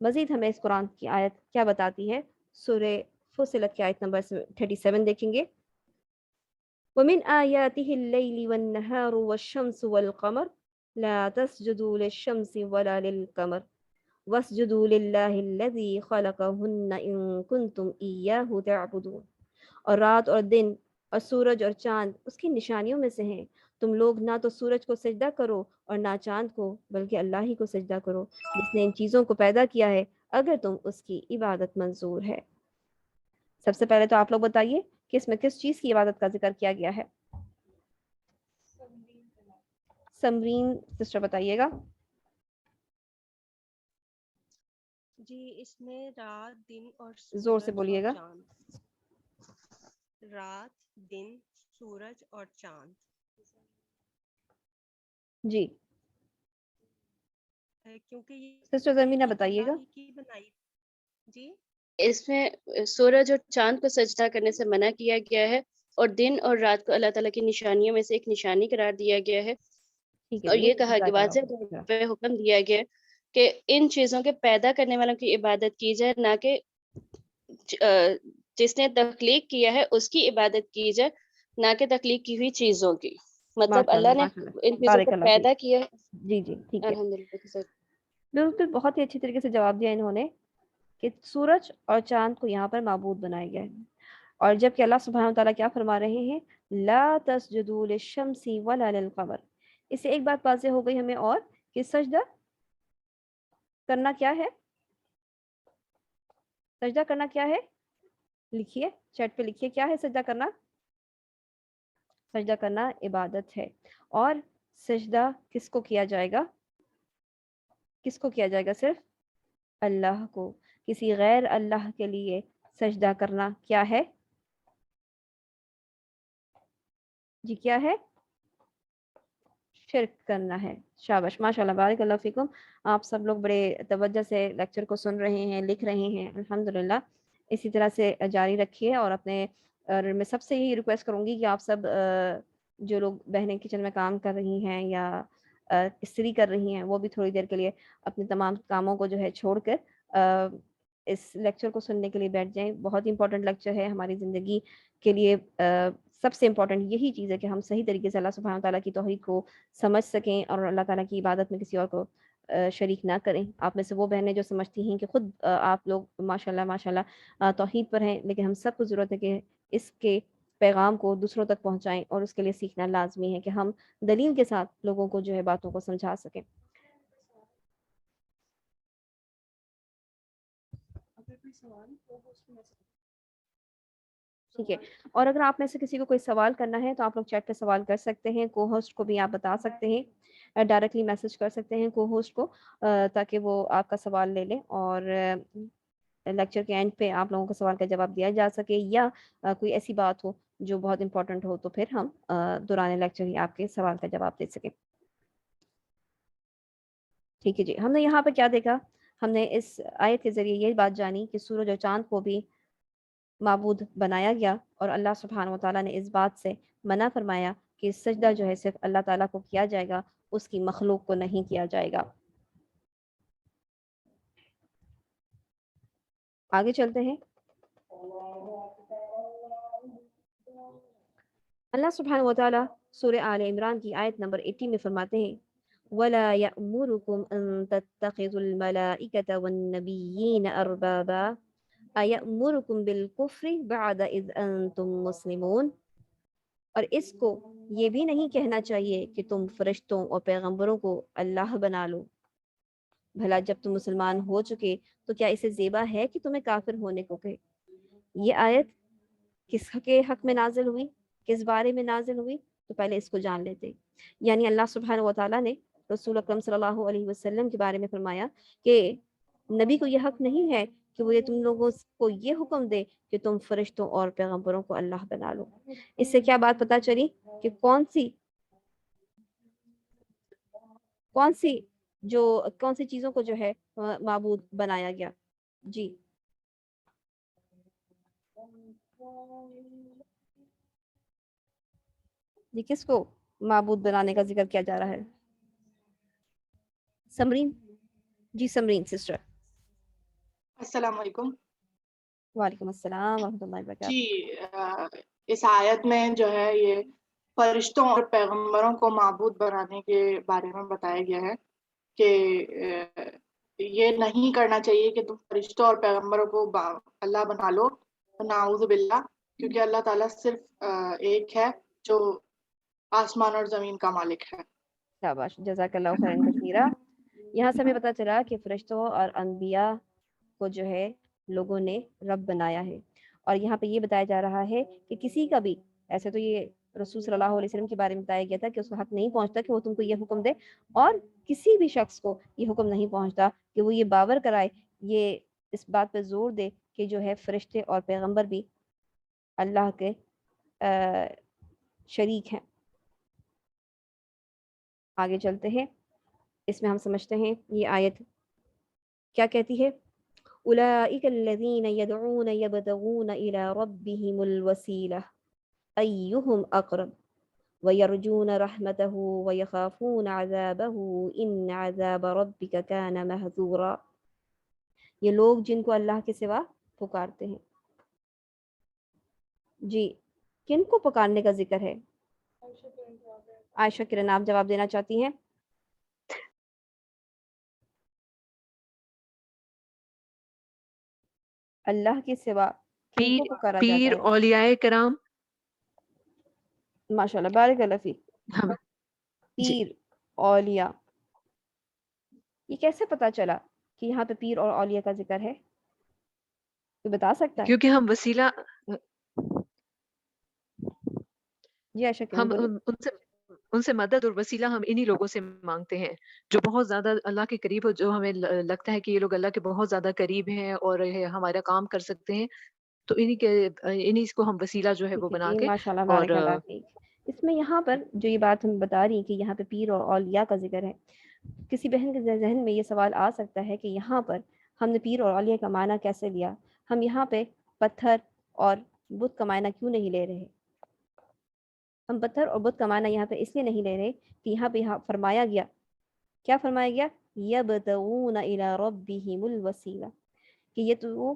مزید ہمیں اس قرآن کی آیت کیا بتاتی ہے. سورہ فصلت کی آیت نمبر 37 دیکھیں گے. وَمِنْ آيَاتِهِ اللَّيْلِ وَالنَّهَارُ وَالشَّمْسُ وَالْقَمَرُ لَا تَسْجُدُوا لِلشَّمْسِ وَلَا لِلْقَمَرِ وَاسْجُدُوا لِلَّهِ الَّذِي خَلَقَهُنَّ إِن كُنتُمْ إِيَّاهُ تَعْبُدُونَ. اور رات اور دن اور سورج اور چاند اس کی نشانیوں میں سے ہیں. تم لوگ نہ تو سورج کو سجدہ کرو اور نہ چاند کو، بلکہ اللہ ہی کو سجدہ کرو جس نے ان چیزوں کو پیدا کیا ہے، اگر تم اس کی عبادت منظور ہے. سب سے پہلے تو آپ لوگ بتائیے کہ اس میں کس چیز کی عبادت کا ذکر کیا گیا ہے؟ سمرین سسٹر بتائیے گا. جی اس میں رات دن اور زور سے سورج اور بولیے گا. چاند. رات دن سورج اور چاند. جی کیونکہ یہ سسٹر زمینہ چیزیں بتائیے گا. اللہ ہی کی بنائی. جی اس میں سورج اور چاند کو سجدہ کرنے سے منع کیا گیا ہے، اور دن اور رات کو اللہ تعالیٰ کی نشانیوں میں سے ایک نشانی قرار دیا گیا ہے. ٹھیک ہے اور جی یہ کہا جزاک گیا، اللہ واضح طور خیر. پہ حکم دیا گیا کہ ان چیزوں کے پیدا کرنے والوں کی عبادت کی جائے، نہ کہ جس نے تخلیق کیا ہے اس کی عبادت کی جائے، نہ کہ تخلیق کی ہوئی چیزوں کی. مطلب ماشاء اللہ اللہ نے ماشاء اللہ، ان چیزوں بارک کو اللہ فیک. پیدا کیا ہے. جی جی ٹھیک ہے، الحمدللہ. بالکل بہت ہی اچھی طریقے سے جواب دیا انہوں نے کہ سورج اور چاند کو یہاں پر معبود بنایا گیا ہے. اور جب کہ اللہ سبحانہ وتعالیٰ کیا فرما رہے ہیں، لا تسجدوا للشمس ولا للقمر. اس سے ایک بات واضح ہو گئی ہمیں اور کہ سجدہ کرنا کیا ہے. سجدہ کرنا کیا ہے؟ لکھیے چیٹ پہ لکھیے کیا ہے سجدہ کرنا. سجدہ کرنا عبادت ہے. اور سجدہ کس کو کیا جائے گا؟ کس کو کیا جائے گا؟ صرف اللہ کو. کسی غیر اللہ کے لیے سجدہ کرنا کیا ہے؟ जी क्या है? शिरक करना है। शाबाश, माशाल्लाह, बारिक अल्लाह फ़ीकुम। आप सब लोग बड़े तवज्जो से लेक्चर को सुन रहे हैं, लिख रहे हैं, अल्हम्दुलिल्लाह। इसी तरह से जारी रखिए। और अपने और मैं सबसे यही रिक्वेस्ट करूँगी कि आप सब जो लोग बहनें किचन में काम कर रही हैं या इस्त्री कर रही हैं, वो भी थोड़ी देर के लिए अपने तमाम कामों को जो है छोड़कर इस लेक्चर को सुनने के लिए बैठ जाएँ। बहुत इम्पोर्टेंट लेक्चर है हमारी ज़िंदगी के लिए। सबसे इम्पोर्टेंट यही चीज़ है कि हम सही तरीके से अल्लाह सुब्हानहू व तआला की तौहीद को समझ सकें और अल्लाह ताला की इबादत में किसी और को शरीक ना करें। आप में से वो बहनें जो समझती हैं कि खुद आप लोग माशाल्लाह माशाल्लाह तौहीद पर हैं, लेकिन हम सबको ज़रूरत है कि इसके पैगाम को दूसरों तक पहुँचाएँ और उसके लिए सीखना लाज़मी है कि हम दलील के साथ लोगों को जो है बातों को समझा सकें। ठीक है। और अगर आप में से किसी को कोई सवाल करना है तो आप लोग चैट पे सवाल कर सकते हैं। को-होस्ट को भी आप बता सकते हैं, डायरेक्टली मैसेज कर सकते हैं को-होस्ट को, ताकि वो आपका सवाल ले लें और लेक्चर के एंड पे आप लोगों को सवाल का जवाब दिया जा सके, या कोई ऐसी बात हो जो बहुत इम्पोर्टेंट हो तो फिर हम दौरान लेक्चर ही आपके सवाल का जवाब दे सकें। ठीक है जी। हमने यहाँ पे क्या देखा? हमने इस आयत के ज़रिए ये बात जानी कि सूरज और चाँद को भी माबूद बनाया गया और अल्लाह सुब्हानहू व तआला ने इस बात से मना फरमाया कि सजदा जो है सिर्फ अल्लाह ताला को किया जाएगा, उसकी मखलूक को नहीं किया जाएगा। आगे चलते हैं। अल्लाह सुब्हानहू व तआला सूरह आले इमरान की आयत नंबर 80 में फरमाते हैं, वला यअमुरुकुम अन तत्तखिज़ुल मलाइकता वन नबिय्यीन अरबाबा अयअमुरुकुम बिल कुफ्रि बअद इज़ अंतुम मुस्लिमून। और इसको ये भी नहीं कहना चाहिए कि तुम फरिश्तों और पैगंबरों को अल्लाह बना लो। भला जब तुम मुसलमान हो चुके तो क्या इसे ज़ेबा है कि तुम्हें काफिर होने को कहे। ये आयत किसके हक में नाजिल हुई, किस बारे में नाजिल हुई, तो पहले इसको जान लेते। यानी अल्लाह सुब्हानहू व तआला ने रसूल अकरम सल्लल्लाहु अलैहि वसल्लम के बारे में फरमाया कि नबी को यह हक नहीं है कि वो ये तुम लोगों को ये हुक्म दे कि तुम फरिश्तों और पैगंबरों को अल्लाह बना लो। इससे क्या बात पता चली कि कौन सी चीजों को जो है माबूद बनाया गया। जी ये किसको माबूद बनाने का जिक्र किया जा रहा है? समरीन जी, समरीन सिस्टर। अस्सलाम वालेकुम। वालेकुम अस्सलाम वरहमतुल्लाहि वबरकातुहू। जी, इस आयत में जो है ये फरिश्तों और पैगंबरों को माबूद बनाने के बारे में बताया गया है कि ये नहीं करना चाहिए कि तुम फरिश्तों और पैगंबरों को अल्लाह बना लो, नाऊज़ु बिल्लाह, क्योंकि अल्लाह ताला सिर्फ एक है जो आसमान और जमीन का मालिक है। शाबाश, जज़ाकल्लाहु खैरन कसीरा। यहाँ से हमें पता चला कि फरिश्तों और अम्बिया को जो है लोगों ने रब बनाया है। और यहाँ पे ये बताया जा रहा है कि किसी का भी, ऐसे तो ये रसूल सल्लल्लाहु अलैहि वसल्लम के बारे में बताया गया था कि उसको हक नहीं पहुंचता कि वो तुमको ये हुक्म दे, और किसी भी शख्स को ये हुक्म नहीं पहुंचता कि वो ये बावर कराए, ये इस बात पे जोर दे कि जो है फरिश्ते और पैगंबर भी अल्लाह के शरीक हैं। आगे चलते हैं। इसमें हम समझते हैं ये आयत क्या कहती है। उलाइका अल्लज़ीना यदऊन यबतगून इला रब्बिहिमुल वसीला अय्युहुम अक़रब व यरजून रहमतहु व यखाफून अज़ाबहु इन्न अज़ाब रब्बिका कान महज़ूरा। ये लोग जिनको अल्लाह के सिवा पुकारते हैं। जी, किनको पुकारने का जिक्र है? आयशा किरण, आप जवाब देना चाहती हैं? अल्लाह के सिवा किनको पुकारा जाता पीर है? औलियाए कराम। माशाल्लाह, बारिक अल्लाह फीक। हाँ जी, पीर औलिया, ये कैसे पता चला कि यहाँ पे पीर और औलिया का जिक्र है? कोई बता सकता है? क्योंकि हम वसीला जी आयशा किरण हम बोलिए। उनसे उनसे मदद और वसीला हम इन्हीं लोगों से मांगते हैं जो बहुत ज्यादा अल्लाह के करीब हो, जो हमें लगता है कि ये लोग अल्लाह के बहुत ज्यादा करीब हैं और ये हमारा काम कर सकते हैं, तो इन्हीं को हम वसीला जो है वो ठीक है बना जी, के माशाल्लाह, और बारिक अल्लाह फीक। اس میں یہاں پر جو یہ بات ہم بتا رہی ہیں کہ یہاں پہ پیر اور اولیاء کا ذکر ہے، کسی بہن کے ذہن میں یہ سوال آ سکتا ہے کہ یہاں پر ہم نے پیر اور اولیاء کا معنی کیسے لیا، ہم یہاں پہ پتھر اور بت کا معنی کیوں نہیں لے رہے؟ ہم پتھر اور بت کا معنی یہاں پہ اس لیے نہیں لے رہے کہ یہاں پہ فرمایا گیا، کیا فرمایا گیا؟ یبتغون الی ربہم الوسیلہ، کہ یہ تو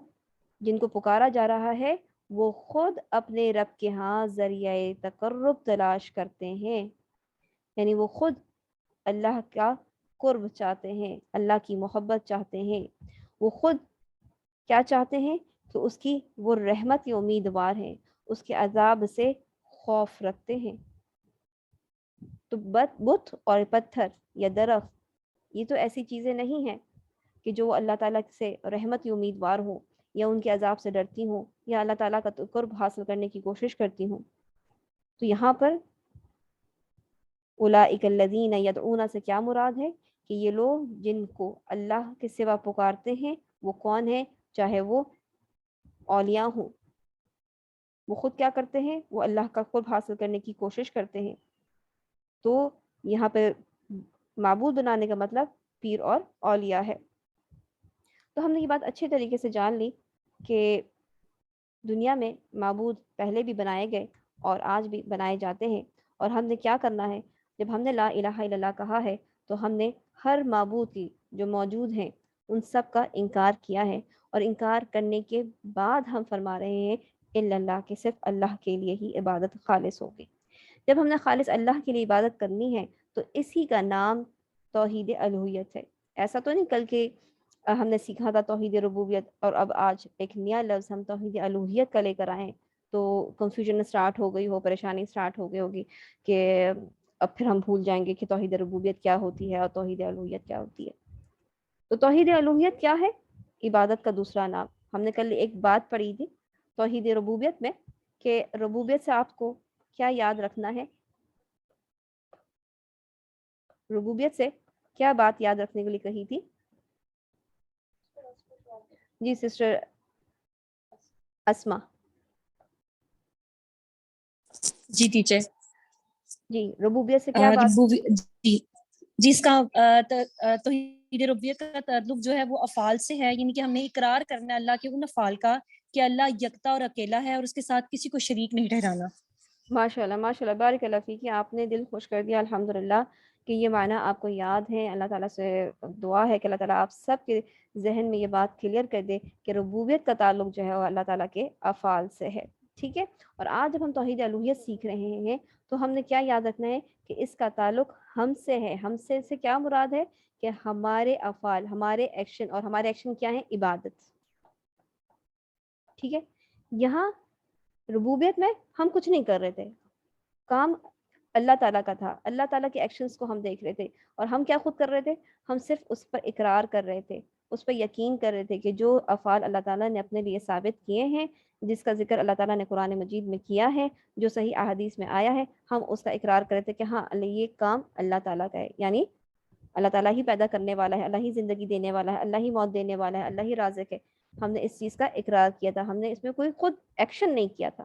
جن کو پکارا جا رہا ہے وہ خود اپنے رب کے ہاں ذریعہ تقرب تلاش کرتے ہیں، یعنی وہ خود اللہ کا قرب چاہتے ہیں، اللہ کی محبت چاہتے ہیں، وہ خود کیا چاہتے ہیں کہ اس کی وہ رحمت کی امیدوار ہیں، اس کے عذاب سے خوف رکھتے ہیں۔ تو بت اور پتھر یا درخت یہ تو ایسی چیزیں نہیں ہیں کہ جو اللہ تعالیٰ سے رحمت کی امیدوار ہوں یا ان کے عذاب سے ڈرتی ہوں یا اللہ تعالیٰ کا قرب حاصل کرنے کی کوشش کرتی ہوں۔ تو یہاں پر اولئک الذین یدعون سے کیا مراد ہے کہ یہ لوگ جن کو اللہ کے سوا پکارتے ہیں وہ کون ہیں؟ چاہے وہ اولیاء ہوں، وہ خود کیا کرتے ہیں؟ وہ اللہ کا قرب حاصل کرنے کی کوشش کرتے ہیں۔ تو یہاں پہ معبود بنانے کا مطلب پیر اور اولیاء ہے۔ تو ہم نے یہ بات اچھے طریقے سے جان لی کہ دنیا میں معبود پہلے بھی بنائے گئے اور آج بھی بنائے جاتے ہیں، اور ہم نے کیا کرنا ہے؟ جب ہم نے لا الہ الا اللہ کہا ہے تو ہم نے ہر معبود کی جو موجود ہیں ان سب کا انکار کیا ہے، اور انکار کرنے کے بعد ہم فرما رہے ہیں الا اللہ، کہ صرف اللہ کے لیے ہی عبادت خالص ہوگی۔ جب ہم نے خالص اللہ کے لیے عبادت کرنی ہے تو اسی کا نام توحید الوہیت ہے۔ ایسا تو نہیں کل کے ہم نے سیکھا تھا توحید ربوبیت اور اب آج ایک نیا لفظ ہم توحید الوہیت کا لے کر آئیں تو کنفیوژن سٹارٹ ہو گئی ہو، پریشانی سٹارٹ ہو گئی ہوگی کہ اب پھر ہم بھول جائیں گے کہ توحید ربوبیت کیا ہوتی ہے اور توحید الوہیت کیا ہوتی ہے۔ تو توحید الوہیت کیا ہے؟ عبادت کا دوسرا نام۔ ہم نے کل ایک بات پڑھی تھی توحید ربوبیت میں کہ ربوبیت سے آپ کو کیا یاد رکھنا ہے؟ ربوبیت سے کیا بات یاد رکھنے کے لیے کہی تھی؟ جی سسٹر اسما۔ جی ٹیچر، جی ربوبیت سے کیا بات؟ جی اس کا توحید ربوبیت کا تعلق جو ہے وہ افعال سے ہے، یعنی کہ ہم نے اقرار کرنا ہے اللہ کے ان افعال کا کہ اللہ یکتا اور اکیلا ہے اور اس کے ساتھ کسی کو شریک نہیں ٹھہرانا۔ ماشاء اللہ بارک اللہ فیک، آپ نے دل خوش کر دیا الحمدللہ کہ یہ معنی آپ کو یاد ہے۔ اللہ تعالیٰ سے دعا ہے کہ اللہ تعالیٰ آپ سب کے ذہن میں یہ بات کلیئر کر دے کہ ربوبیت کا تعلق جو ہے وہ اللہ تعالیٰ کے افعال سے ہے، ٹھیک ہے۔ اور آج جب ہم توحید الوہیت سیکھ رہے ہیں تو ہم نے کیا یاد رکھنا ہے کہ اس کا تعلق ہم سے ہے۔ ہم سے کیا مراد ہے؟ کہ ہمارے افعال، ہمارے ایکشن، اور ہمارے ایکشن کیا ہیں؟ عبادت، ٹھیک ہے۔ یہاں ربوبیت میں ہم کچھ نہیں کر رہے تھے، کام اللہ تعالیٰ کا تھا، اللہ تعالیٰ کے ایکشنز کو ہم دیکھ رہے تھے، اور ہم کیا خود کر رہے تھے؟ ہم صرف اس پر اقرار کر رہے تھے، اس پر یقین کر رہے تھے کہ جو افعال اللہ تعالیٰ نے اپنے لیے ثابت کیے ہیں، جس کا ذکر اللہ تعالیٰ نے قرآن مجید میں کیا ہے، جو صحیح احادیث میں آیا ہے، ہم اس کا اقرار کر رہے تھے کہ ہاں یہ کام اللہ تعالیٰ کا ہے، یعنی اللہ تعالیٰ ہی پیدا کرنے والا ہے، اللہ ہی زندگی دینے والا ہے، اللہ ہی موت دینے والا ہے، اللہ ہی رازق ہے۔ ہم نے اس چیز کا اقرار کیا تھا، ہم نے اس میں کوئی خود ایکشن نہیں کیا تھا۔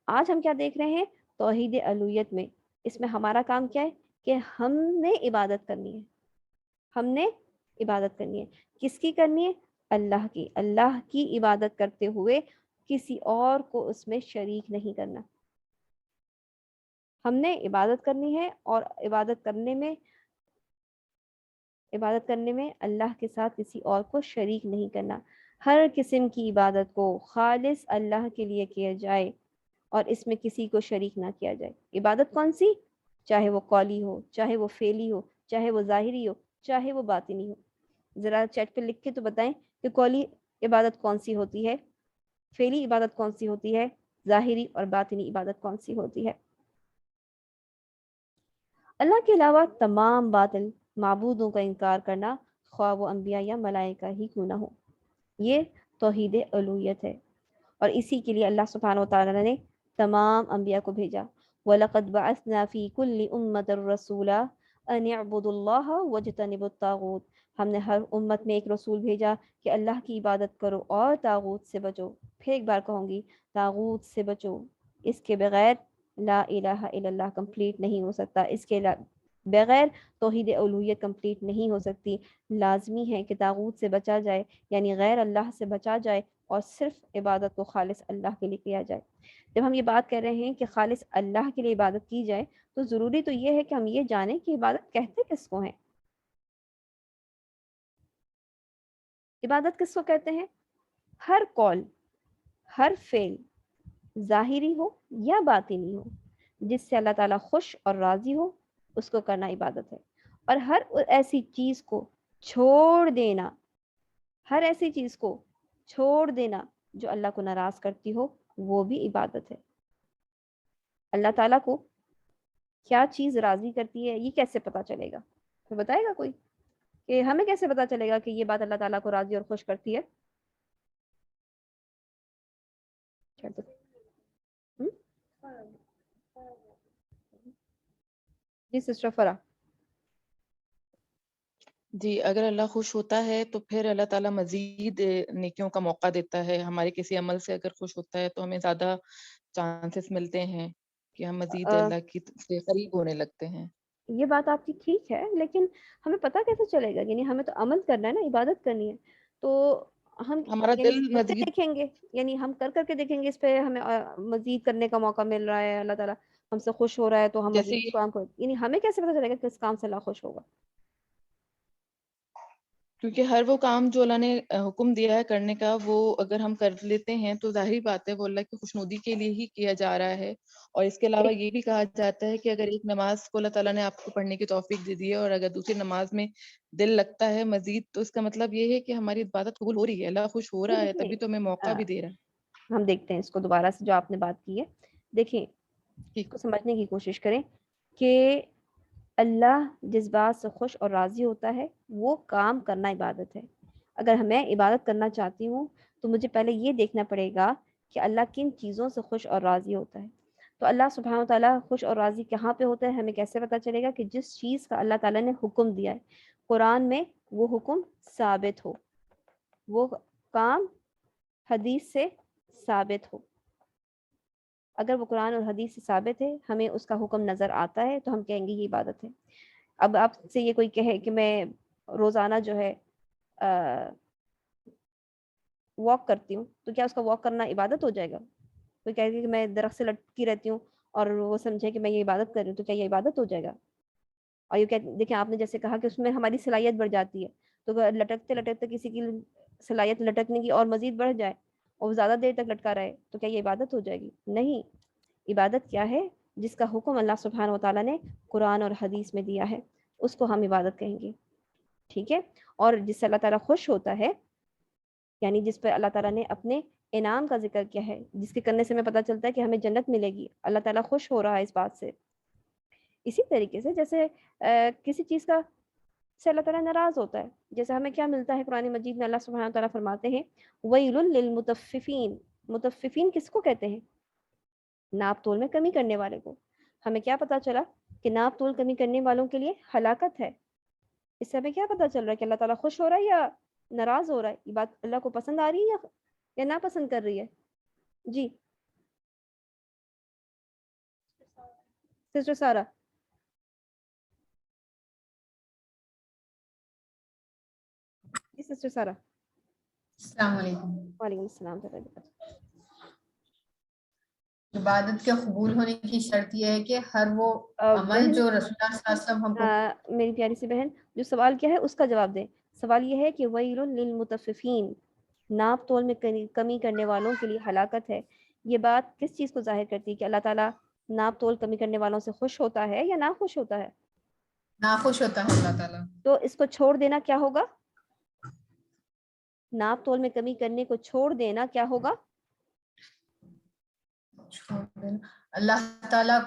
آج ہم کیا دیکھ رہے ہیں؟ توحید الوہیت میں اس میں ہمارا کام کیا ہے کہ ہم نے عبادت کرنی ہے، ہم نے عبادت کرنی ہے۔ کس کی کرنی ہے؟ اللہ کی۔ اللہ کی عبادت کرتے ہوئے کسی اور کو اس میں شریک نہیں کرنا۔ ہم نے عبادت کرنی ہے اور عبادت کرنے میں اللہ کے ساتھ کسی اور کو شریک نہیں کرنا۔ ہر قسم کی عبادت کو خالص اللہ کے لیے کیا جائے اور اس میں کسی کو شریک نہ کیا جائے۔ عبادت کون سی؟ چاہے وہ قولی ہو، چاہے وہ فعلی ہو، چاہے وہ ظاہری ہو، چاہے وہ باطنی ہو۔ ذرا چیٹ پہ لکھ کے تو بتائیں کہ قولی عبادت کون سی ہوتی ہے، فعلی عبادت کون سی ہوتی ہے، ظاہری اور باطنی عبادت کون سی ہوتی ہے۔ اللہ کے علاوہ تمام باطل معبودوں کا انکار کرنا، خواہ وہ انبیاء یا ملائکہ ہی کیوں نہ ہو، یہ توحید الوہیت ہے۔ اور اسی کے لیے اللہ سبحانہ وتعالی نے تمام انبیاء کو بھیجا۔ وَلَقَدْ بَعَثْنَا فِي كُلِّ أُمَّةٍ رَسُولًا أَنِ اعْبُدُوا اللَّهَ وَاجْتَنِبُوا الطَّاغُوتَ، ہم نے ہر امت میں ایک رسول بھیجا کہ اللہ کی عبادت کرو اور طاغوت سے بچو۔ پھر ایک بار کہوں گی، طاغوت سے بچو، اس کے بغیر لا الہ الا اللہ کمپلیٹ نہیں ہو سکتا، اس کے بغیر توحید الوہیت کمپلیٹ نہیں ہو سکتی۔ لازمی ہے کہ طاغوت سے بچا جائے، یعنی غیر اللہ سے بچا جائے، اور صرف عبادت کو خالص اللہ کے لیے کیا جائے۔ جب ہم یہ بات کر رہے ہیں کہ خالص اللہ کے لیے عبادت کی جائے، تو ضروری تو یہ ہے کہ ہم یہ جانیں کہ عبادت کہتے کس کو ہیں۔ عبادت کس کو کہتے ہیں؟ ہر قول، ہر فعل، ظاہری ہو یا باطنی ہو، جس سے اللہ تعالیٰ خوش اور راضی ہو، اس کو کرنا عبادت ہے۔ اور ہر ایسی چیز کو چھوڑ دینا، ہر ایسی چیز کو چھوڑ دینا جو اللہ کو ناراض کرتی ہو، وہ بھی عبادت ہے۔ اللہ تعالیٰ کو کیا چیز راضی کرتی ہے یہ کیسے پتا چلے گا؟ تو بتائے گا کوئی کہ ہمیں کیسے پتا چلے گا کہ یہ بات اللہ تعالیٰ کو راضی اور خوش کرتی ہے؟ جی سسٹر فرا۔ جی، اگر اللہ خوش ہوتا ہے تو پھر اللہ تعالیٰ مزید نیکیوں کا موقع دیتا ہے۔ ہمارے کسی عمل سے اگر خوش ہوتا ہے تو ہمیں زیادہ چانسز ملتے ہیں کہ ہم مزید اللہ کی سے قریب ہونے لگتے ہیں۔ یہ بات آپ کی ٹھیک ہے، لیکن ہمیں پتہ کیسے چلے گا؟ یعنی ہمیں تو عمل کرنا ہے نا، عبادت کرنی ہے، تو ہم ہمارا یعنی دل کرتے مزید دیکھیں گے، یعنی ہم کر کے دیکھیں گے، اس پہ ہمیں مزید کرنے کا موقع مل رہا ہے، اللہ تعالیٰ ہم سے خوش ہو رہا ہے تو ہم جیسے مزید اس کام کو، یعنی ہمیں کیسے پتہ چلے گا کہ اس کام سے اللہ خوش ہوگا؟ کیونکہ ہر وہ کام جو اللہ نے حکم دیا ہے کرنے کا، وہ اگر ہم کر لیتے ہیں تو ظاہری بات ہے وہ اللہ کی خوشنودی کے لیے ہی کیا جا رہا ہے۔ اور اس کے علاوہ یہ بھی کہا جاتا ہے کہ اگر ایک نماز کو اللہ تعالیٰ نے آپ کو پڑھنے کی توفیق دے دی ہے اور اگر دوسری نماز میں دل لگتا ہے مزید، تو اس کا مطلب یہ ہے کہ ہماری عبادت قبول ہو رہی ہے، اللہ خوش ہو رہا ہے، تبھی تو ہمیں موقع بھی دے رہا ہے۔ ہم دیکھتے ہیں اس کو دوبارہ سے جو آپ نے بات کی ہے، دیکھیں اس کو سمجھنے کی کوشش کریں کہ اللہ جس بات سے خوش اور راضی ہوتا ہے وہ کام کرنا عبادت ہے۔ اگر میں عبادت کرنا چاہتی ہوں تو مجھے پہلے یہ دیکھنا پڑے گا کہ اللہ کن چیزوں سے خوش اور راضی ہوتا ہے۔ تو اللہ سبحانہ وتعالیٰ خوش اور راضی کہاں پہ ہوتا ہے ہمیں کیسے پتہ چلے گا؟ کہ جس چیز کا اللہ تعالیٰ نے حکم دیا ہے، قرآن میں وہ حکم ثابت ہو، وہ کام حدیث سے ثابت ہو۔ اگر وہ قرآن اور حدیث سے ثابت ہے، ہمیں اس کا حکم نظر آتا ہے، تو ہم کہیں گے یہ عبادت ہے۔ اب آپ سے یہ کوئی کہے کہ میں روزانہ جو ہے واک کرتی ہوں، تو کیا اس کا واک کرنا عبادت ہو جائے گا؟ کوئی کہے گا کہ میں درخت سے لٹکی رہتی ہوں اور وہ سمجھے کہ میں یہ عبادت کر رہی ہوں، تو کیا یہ عبادت ہو جائے گا؟ اور یہ دیکھیں آپ نے جیسے کہا کہ اس میں ہماری صلاحیت بڑھ جاتی ہے، تو اگر لٹکتے لٹکتے کسی کی صلاحیت لٹکنے کی اور مزید بڑھ جائے اور وہ زیادہ دیر تک لٹکا رہے، تو کیا یہ عبادت ہو جائے گی؟ نہیں۔ عبادت کیا ہے؟ جس کا حکم اللہ سبحانہ وتعالیٰ نے قرآن اور حدیث میں دیا ہے، اس کو ہم عبادت کہیں گے، ٹھیک ہے؟ اور جس سے اللہ تعالیٰ خوش ہوتا ہے، یعنی جس پہ اللہ تعالیٰ نے اپنے انعام کا ذکر کیا ہے، جس کے کرنے سے ہمیں پتہ چلتا ہے کہ ہمیں جنت ملے گی، اللہ تعالیٰ خوش ہو رہا ہے اس بات سے۔ اسی طریقے سے جیسے کسی چیز کا سے اللہ تعالیٰ ناراض ہوتا ہے، جیسے ہمیں کیا ملتا ہے قرآن مجید میں؟ اللہ سبحانہ وتعالیٰ فرماتے ہیں وَيْلٌ لِّلْمُطَفِّفِينَ۔ مطففین کس کو کہتے ہیں؟ ناپ تول میں کمی کرنے والے کو۔ ہمیں کیا پتا چلا کہ ناپ تول کمی کرنے والوں کے لیے ہلاکت ہے۔ اس سے ہمیں کیا پتا چل رہا ہے کہ اللہ تعالیٰ خوش ہو رہا ہے یا ناراض ہو رہا ہے؟ یہ بات اللہ کو پسند آ رہی ہے یا ناپسند کر رہی ہے؟ جی سسٹر سارا۔ جی سسٹر سارا۔ السلام علیکم۔ وعلیکم السلام ورحمۃ اللہ وبرکاتہ۔ عبادت کے قبول ہونے کی شرط یہ ہے کہ ہر وہ عمل جو رسول اللہ صلی اللہ علیہ وسلم ہم کو، میری پیاری سی بہن جو سوال کیا ہے اس کا جواب دیں۔ سوال یہ ہے کہ وَيْلٌ لِّلْمُطَفِّفِينَ، ناپ تول میں کمی کرنے والوں کے لیے ہلاکت ہے۔ یہ بات کس چیز کو ظاہر کرتی ہے؟ کہ اللہ تعالیٰ ناپ تول کمی کرنے والوں سے خوش ہوتا ہے یا ناخوش ہوتا ہے؟ ناخوش ہوتا ہے اللہ تعالیٰ۔ تو اس کو چھوڑ دینا کیا ہوگا؟ ناپ تول میں کمی کرنے کو چھوڑ دینا کیا ہوگا؟ اللہ تعالیٰ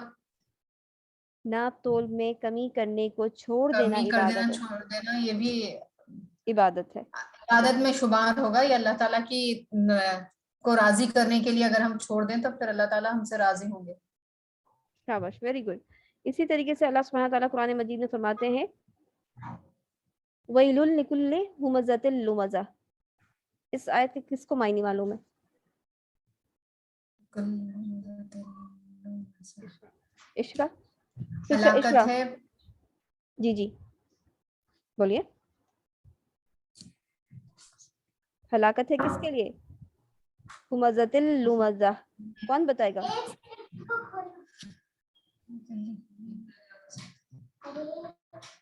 ناپ تول میں کمی کرنے کو چھوڑ دینا کمی کر دینا، عبادت ہے۔ چھوڑ دینا یہ بھی عبادت ہے۔ عبادت میں شمار ہوگا۔ یہ اللہ تعالیٰ کی کو راضی کرنے کے لیے اگر ہم چھوڑ دیں تو پھر اللہ تعالیٰ ہم سے راضی ہوں گے۔ شاباش، ویری گڈ۔ اسی طریقے سے اللہ سبحانہ تعالیٰ قرآن مجید میں فرماتے ہیں وَيْلٌ لِّكُلِّ ہُمَزَةٍ لُمَزَةٍ۔ اس آیت کے کس کو معنی معلوم ہے؟ इश्रा हलाकत इश्रा है। जी जी बोलिए। हलाकत है किसके लिए? हुमज़तिल लुमज़ा, कौन बताएगा?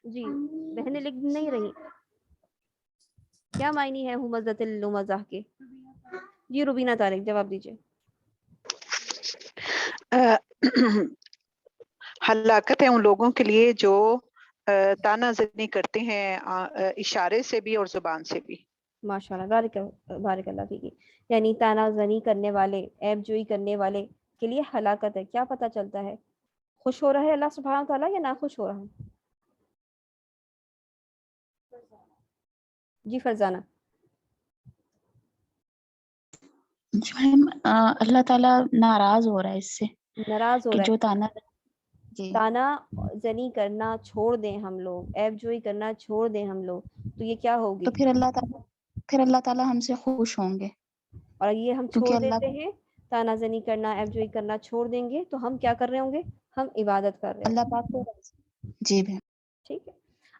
जी बहनें लिख नहीं रही, क्या मायने है हुमज़तिल लुमज़ा के? जी रुबीना तारिक जवाब दीजिए। हलाकत है उन लोगों के लिए जो तानाज़नी करते हैं इशारे से भी और जुबान से भी। माशाल्लाह, बारिकल्लाह फीकी। यानी तानाज़नी करने वाले, ऐबजोई करने वाले के लिए हलाकत है। क्या पता चलता है? खुश हो रहा है अल्लाह सुब्हानहू तआला या ना खुश हो रहा है? जी फरजाना। अल्लाह ताला नाराज हो रहा है इससे नाराज हो कि रहा जो है। ताना जी ताना जनी करना छोड़ दें हम लोग, ऐबजोई करना छोड़ दें हम लोग, तो ये क्या होगी? तो फिर अल्लाह ताला हमसे खुश होंगे, और ये हम क्योंकि छोड़ अल्लाह देते हैं, तानाजनी करना, ऐबजोई करना छोड़ देंगे तो हम क्या कर रहे होंगे? हम इबादत कर रहे अल्लाह होंगे। पाक को जी बहन। ठीक है,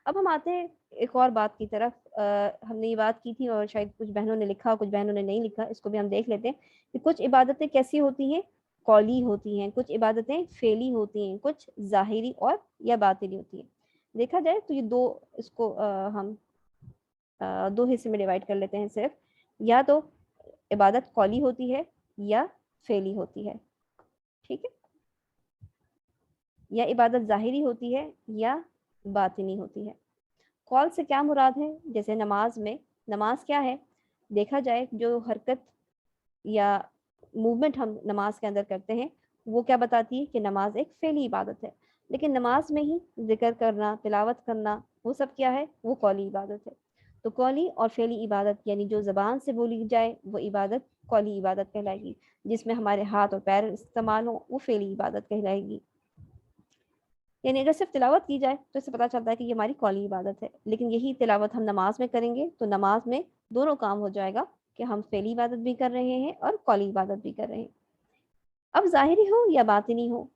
अब हम आते हैं एक और बात की तरफ। हमने ये बात की थी और शायद कुछ बहनों ने लिखा, कुछ बहनों ने नहीं लिखा, इसको भी हम देख लेते हैं कि कुछ इबादतें कैसी होती हैं, कौली होती हैं, कुछ इबादतें फेली होती हैं, कुछ ज़ाहिरी और या बातिनी होती हैं। देखा जाए तो ये दो, इसको हम दो हिस्से में डिवाइड कर लेते हैं सिर्फ। या तो इबादत कौली होती है या फेली होती है, ठीक है, या इबादत ज़ाहिरी होती है या बातिनी होती है। कौल से क्या मुराद है? जैसे नमाज में, नमाज क्या है? देखा जाए जो हरकत या मूवमेंट हम नमाज के अंदर करते हैं वो क्या बताती है कि नमाज एक फेली इबादत है। लेकिन नमाज में ही जिक्र करना, तिलावत करना, वो सब क्या है? वो कौली इबादत है। तो कौली और फेली इबादत यानी जो ज़बान से बोली जाए वो इबादत कौली इबादत कहलाएगी, जिसमें हमारे हाथ और पैर इस्तेमाल हो वो फेली इबादत कहलाएगी। यानी अगर सिर्फ तिलावत की जाए तो इससे पता चलता है कि ये हमारी कौली इबादत है, लेकिन यही तिलावत हम नमाज में करेंगे तो नमाज में दोनों काम हो जाएगा कि हम फेली इबादत भी कर रहे हैं और कौली इबादत भी कर रहे हैं। अब ज़ाहिरी हो या बातिनी हो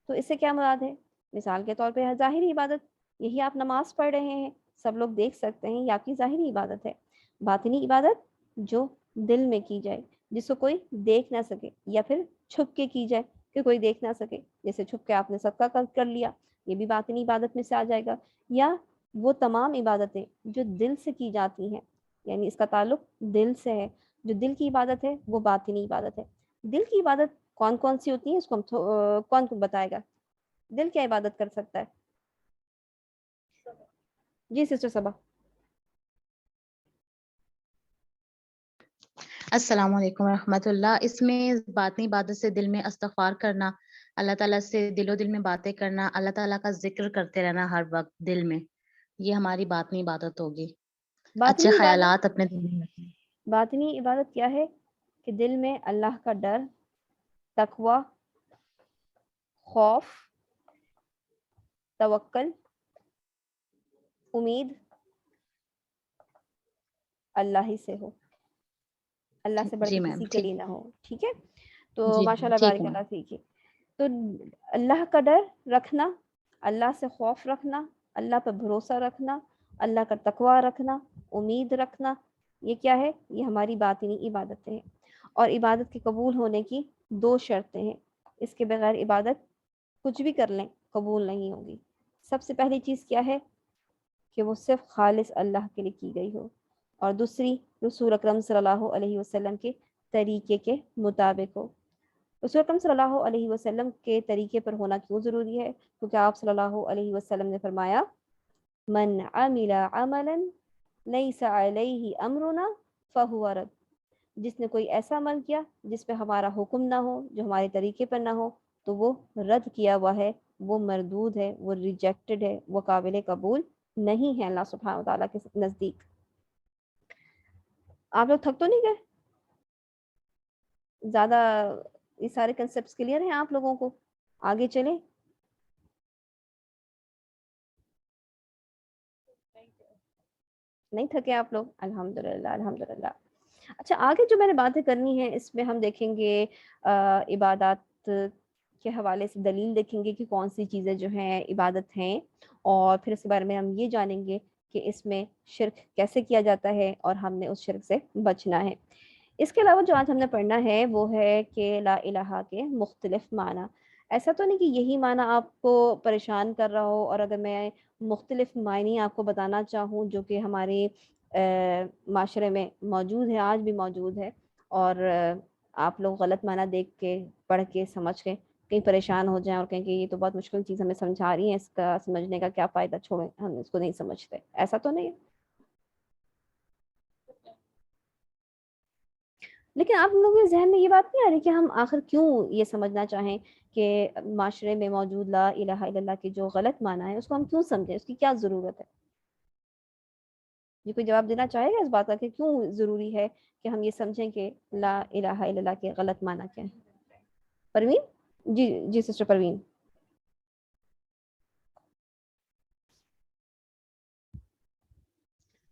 तो इससे क्या मुराद है? मिसाल के तौर पे ज़ाहिरी इबादत, यही आप नमाज पढ़ रहे हैं, सब लोग देख सकते हैं, ये आपकी ज़ाहिरी इबादत है। बातिनी इबादत जो दिल में की जाए, जिसको कोई देख ना सके, या फिर छुप के की जाए कि कोई देख ना सके, जैसे छुप के आपने सदका कर लिया, ये भी बातिनी इबादत में से आ जाएगा। या वो तमाम इबादतें जो दिल से की जाती हैं, यानी इसका ताल्लुक दिल से है, जो दिल की इबादत है वो बातिनी इबादत है। दिल की इबादत कौन कौन सी होती है इसको हम कौन बताएगा? दिल क्या इबादत कर सकता है? जी सिस्टर सबा। अस्सलाम वालेकुम रहमतुल्लाह। इसमें बातनी इबादत से दिल में इस्तग़फ़ार करना, अल्लाह ताला से दिलो दिल में बातें करना, अल्लाह ताला का जिक्र करते रहना हर वक्त दिल में, ये हमारी बातनी इबादत होगी। अच्छे बातिनी इबादत, ख्यालात अपने दिल में रखना। बातिनी इबादत क्या है? कि दिल में अल्लाह का डर, तकवा, खौफ, तवक्कल, उम्मीद अल्लाह ही से हो, अल्लाह से बढ़ जी के मैम, किसी के ठीक। लिए ना हो। ठीक है, तो जी माशाल्लाह ठीक है बारिकल्लाह मैम। फीकी। तो अल्लाह का डर रखना, अल्लाह से खौफ रखना, अल्लाह पर भरोसा रखना, अल्लाह का तकवा रखना, उम्मीद रखना, ये क्या है? ये हमारी बातिनी इबादतें हैं। और इबादत के कबूल होने की दो शर्तें हैं, इसके बगैर इबादत कुछ भी कर लें कबूल नहीं होगी। सबसे पहली चीज़ क्या है? कि वो सिर्फ खालिस अल्लाह के लिए की गई हो, और दूसरी रसूल अकरम सल्लल्लाहु अलैहि वसल्लम के तरीके के मुताबिक हो। रसूल अकरम सल्लल्लाहु अलैहि वसल्लम के तरीके पर होना क्यों ज़रूरी है? क्योंकि आप सल्लल्लाहु अलैहि वसल्लम ने फरमाया, मन अमिला अमलन लैसा अलैहि अमरुना फहुवा रद्द। जिसने कोई ऐसा अमल किया जिस पे हमारा हुक्म ना हो, जो हमारे तरीके पर ना हो, तो वो रद्द किया हुआ है, वो मरदूद है, वो रिजेक्टेड है, वो काबिल कबूल नहीं है अल्लाह सुब्हानहू तआला के नज़दीक। आप लोग थक तो नहीं गए? ज़्यादा ये सारे कंसेप्ट्स क्लियर हैं आप लोगों को? आगे चलें? नहीं थके आप लोग? अल्हम्दुलिल्लाह अल्हम्दुलिल्लाह। अच्छा, आगे जो मैंने बातें करनी है इसमें हम देखेंगे इबादत کے حوالے سے دلیل دیکھیں گے کہ کون سی چیزیں جو ہیں عبادت ہیں، اور پھر اس کے بارے میں ہم یہ جانیں گے کہ اس میں شرک کیسے کیا جاتا ہے اور ہم نے اس شرک سے بچنا ہے۔ اس کے علاوہ جو آج ہم نے پڑھنا ہے وہ ہے کہ لا الہ کے مختلف معنی۔ ایسا تو نہیں کہ یہی معنی آپ کو پریشان کر رہا ہو، اور اگر میں مختلف معنی آپ کو بتانا چاہوں جو کہ ہمارے معاشرے میں موجود ہے، آج بھی موجود ہے، اور آپ لوگ غلط معنی دیکھ کے پڑھ کے سمجھ کے کہیں پریشان ہو جائیں اور کہیں کہ یہ تو بہت مشکل چیز ہمیں سمجھا رہی ہیں، اس کا سمجھنے کا کیا فائدہ، چھوڑیں ہم اس کو نہیں سمجھتے، ایسا تو نہیں ہے۔ لیکن آپ لوگوں کے ذہن میں یہ بات نہیں آ رہی کہ ہم آخر کیوں یہ سمجھنا چاہیں کہ معاشرے میں موجود لا الہ الا اللہ کے جو غلط معنی ہے اس کو ہم کیوں سمجھیں، اس کی کیا ضرورت ہے؟ یہ کوئی جواب دینا چاہے گا اس بات کا کہ کیوں ضروری ہے کہ ہم یہ سمجھیں کہ لا الہ الا اللہ کے غلط معنی کیا ہیں؟ پروین؟ جی سسٹر پروین۔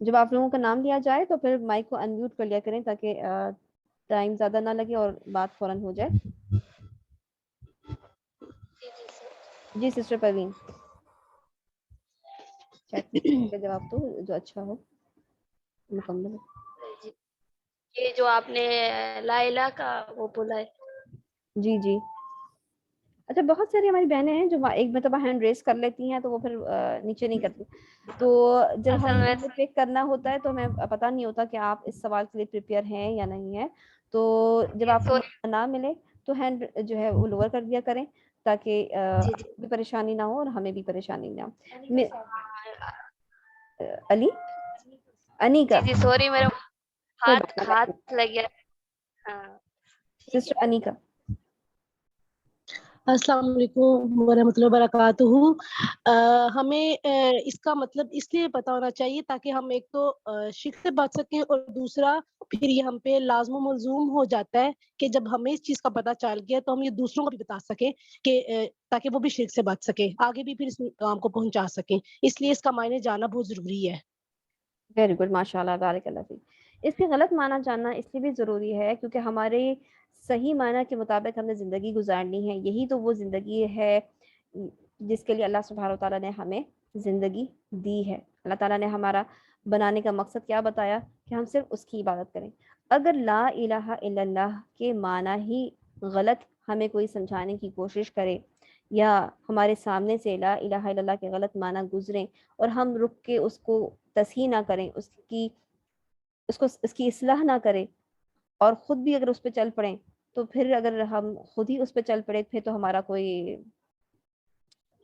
جب آپ لوگوں کا نام لیا جائے تو پھر مائک کو انمیوٹ کر لیا کریں تاکہ ٹائم زیادہ نہ لگے اور بات فوراً ہو جائے۔ جی سسٹر پروین، چیٹ کا جواب تو جو اچھا ہو، مکمل ہو۔ یہ جو آپ نے لا الہ کا وہ بولا ہے، جی اچھا، بہت ساری ہماری بہنیں ہیں جو ایک مرتبہ ہینڈ ریز کر لیتی ہیں تو وہ پھر نیچے نہیں کرتی، تو جب اصل میں ہم پک کرنا ہوتا ہے تو ہمیں پتہ نہیں ہوتا کہ آپ اس سوال کے لیے پریپیئر ہیں یا نہیں ہیں، تو جب آپ کو نہ ملے تو ہینڈ جو ہے وہ لوور کر دیا کریں تاکہ بھی پریشانی نہ ہو اور ہمیں بھی پریشانی نہ ہو۔ علی انیکا، جی سوری میرا کوئی بات نہ، ہاتھ لگ گیا۔ ہاں سسٹر انیکا۔ السلام علیکم ورحمۃ اللہ وبرکاتہ۔ ہمیں اس کا مطلب اس لیے پتہ ہونا چاہیے تاکہ ہم ایک تو شرک سے بچ سکیں، اور دوسرا پھر یہ ہم پہ لازم و ملزوم ہو جاتا ہے کہ جب ہمیں اس چیز کا پتہ چل گیا تو ہم یہ دوسروں کو بھی بتا سکیں کہ تاکہ وہ بھی شرک سے بچ سکیں، آگے بھی پھر اس کام کو پہنچا سکیں، اس لیے اس کا معنی جاننا بہت ضروری ہے۔ ویری گڈ، ماشاء اللہ، بارک اللہ فیک۔ اس کے غلط معنی جاننا اس لیے بھی ضروری ہے کیونکہ ہمارے صحیح معنی کے مطابق ہم نے زندگی گزارنی ہے، یہی تو وہ زندگی ہے جس کے لیے اللہ سبحانہ وتعالیٰ نے ہمیں زندگی دی ہے۔ اللہ تعالیٰ نے ہمارا بنانے کا مقصد کیا بتایا کہ ہم صرف اس کی عبادت کریں۔ اگر لا الہ الا اللہ کے معنی ہی غلط ہمیں کوئی سمجھانے کی کوشش کرے یا ہمارے سامنے سے لا الہ الا اللہ کے غلط معنی گزریں اور ہم رک کے اس کو تصحیح نہ کریں، اس کی اصلاح نہ کریں اور خود بھی اگر اس پہ چل پڑیں، تو پھر اگر ہم خود ہی اس پہ چل پڑے پھر تو ہمارا کوئی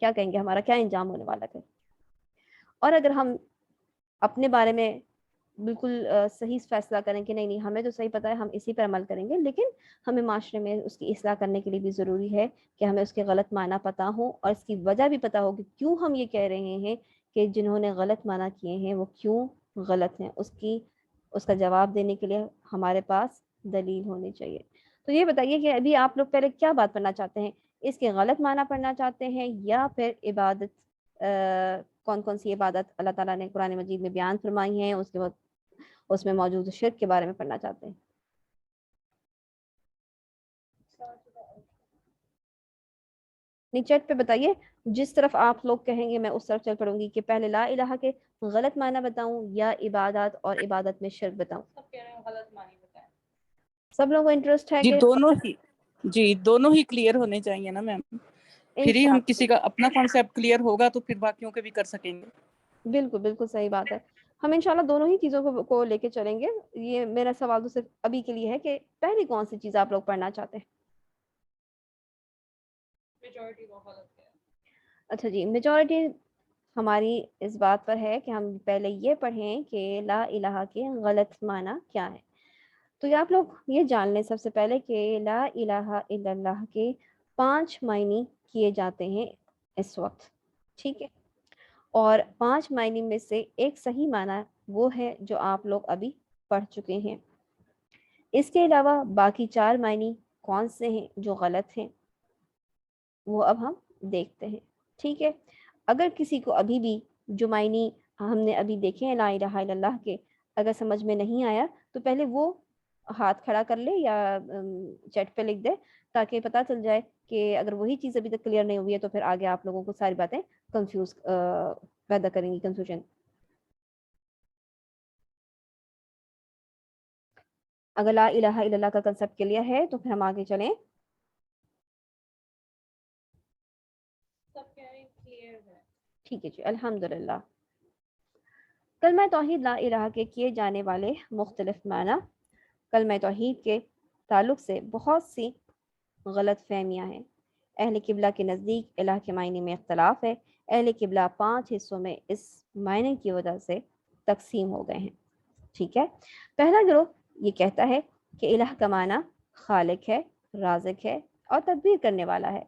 کیا کہیں گے، ہمارا کیا انجام ہونے والا ہے۔ اور اگر ہم اپنے بارے میں بالکل صحیح فیصلہ کریں کہ نہیں ہمیں تو صحیح پتہ ہے، ہم اسی پر عمل کریں گے، لیکن ہمیں معاشرے میں اس کی اصلاح کرنے کے لیے بھی ضروری ہے کہ ہمیں اس کے غلط معنی پتہ ہوں اور اس کی وجہ بھی پتہ ہو کہ کیوں ہم یہ کہہ رہے ہیں کہ جنہوں نے غلط معنی کیے ہیں وہ کیوں غلط ہیں، اس کا جواب دینے کے لیے ہمارے پاس دلیل ہونی چاہیے۔ تو یہ بتائیے کہ ابھی آپ لوگ پہلے کیا بات پڑھنا چاہتے ہیں، اس کے غلط معنی پڑھنا چاہتے ہیں یا پھر عبادت کون کون سی عبادت اللہ تعالیٰ نے قرآن مجید میں بیان فرمائی ہیں اس کے بعد اس میں موجود شرک کے بارے میں پڑھنا چاہتے ہیں؟ چیٹ پہ بتائیے، جس طرف آپ لوگ کہیں گے میں اس طرف چل پڑوں گی کہ پہلے لا الہ کے غلط معنی بتاؤں یا عبادت اور عبادت میں شرک بتاؤں۔ سب لوگوں کو انٹرسٹ ہے کہ دونوں ہی کلیئر ہونے چاہیے نا میم، پھر ہی ہم کسی کا اپنا کانسیپٹ کلیئر ہوگا تو پھر باقیوں کے بھی کر سکیں گے۔ بالکل بالکل صحیح بات ہے، ہم انشاءاللہ دونوں ہی چیزوں کو لے کے چلیں گے۔ یہ میرا سوال تو صرف ابھی کے لیے ہے کہ پہلی کون سی چیز آپ لوگ پڑھنا چاہتے ہیں؟ اچھا جی، میجورٹی ہماری اس بات پر ہے کہ ہم پہلے یہ پڑھیں کہ لا الہ کے غلط معنی کیا ہے۔ تو یہ آپ لوگ یہ جان لیں سب سے پہلے کہ لا الہ الا اللہ کے 5 معنی کیے جاتے ہیں اس وقت، ٹھیک ہے، اور 5 معنی میں سے ایک صحیح معنی وہ ہے جو آپ لوگ ابھی پڑھ چکے ہیں۔ اس کے علاوہ باقی 4 معنی کون سے ہیں جو غلط ہیں وہ اب ہم دیکھتے ہیں، ٹھیک ہے۔ اگر کسی کو ابھی بھی جو معنی ہم نے ابھی دیکھے ہیں لا الہ الا اللہ کے اگر سمجھ میں نہیں آیا تو پہلے وہ ہاتھ کھڑا کر لے یا چیٹ پہ لکھ دے تاکہ پتہ چل جائے کہ اگر وہی چیز ابھی تک کلیئر نہیں ہوئی ہے تو پھر آگے آپ لوگوں کو ساری باتیں کنفیوز پیدا کریں گی، کنفیوژن۔ اگر لا الہ الا اللہ کا کنسپٹ کلیئر ہے تو پھر ہم آگے چلیں۔ ٹھیک ہے جی، الحمدللہ۔ کلمہ توحید لا الہ کے کیے جانے والے مختلف معنی۔ کلمہ توحید کے تعلق سے بہت سی غلط فہمیاں ہیں۔ اہل قبلہ کے نزدیک الہ کے معنی میں اختلاف ہے۔ اہل قبلہ 5 حصوں میں اس معنی کی وجہ سے تقسیم ہو گئے ہیں۔ ٹھیک ہے، پہلا گروہ یہ کہتا ہے کہ الہ کا معنی خالق ہے، رازق ہے اور تدبیر کرنے والا ہے۔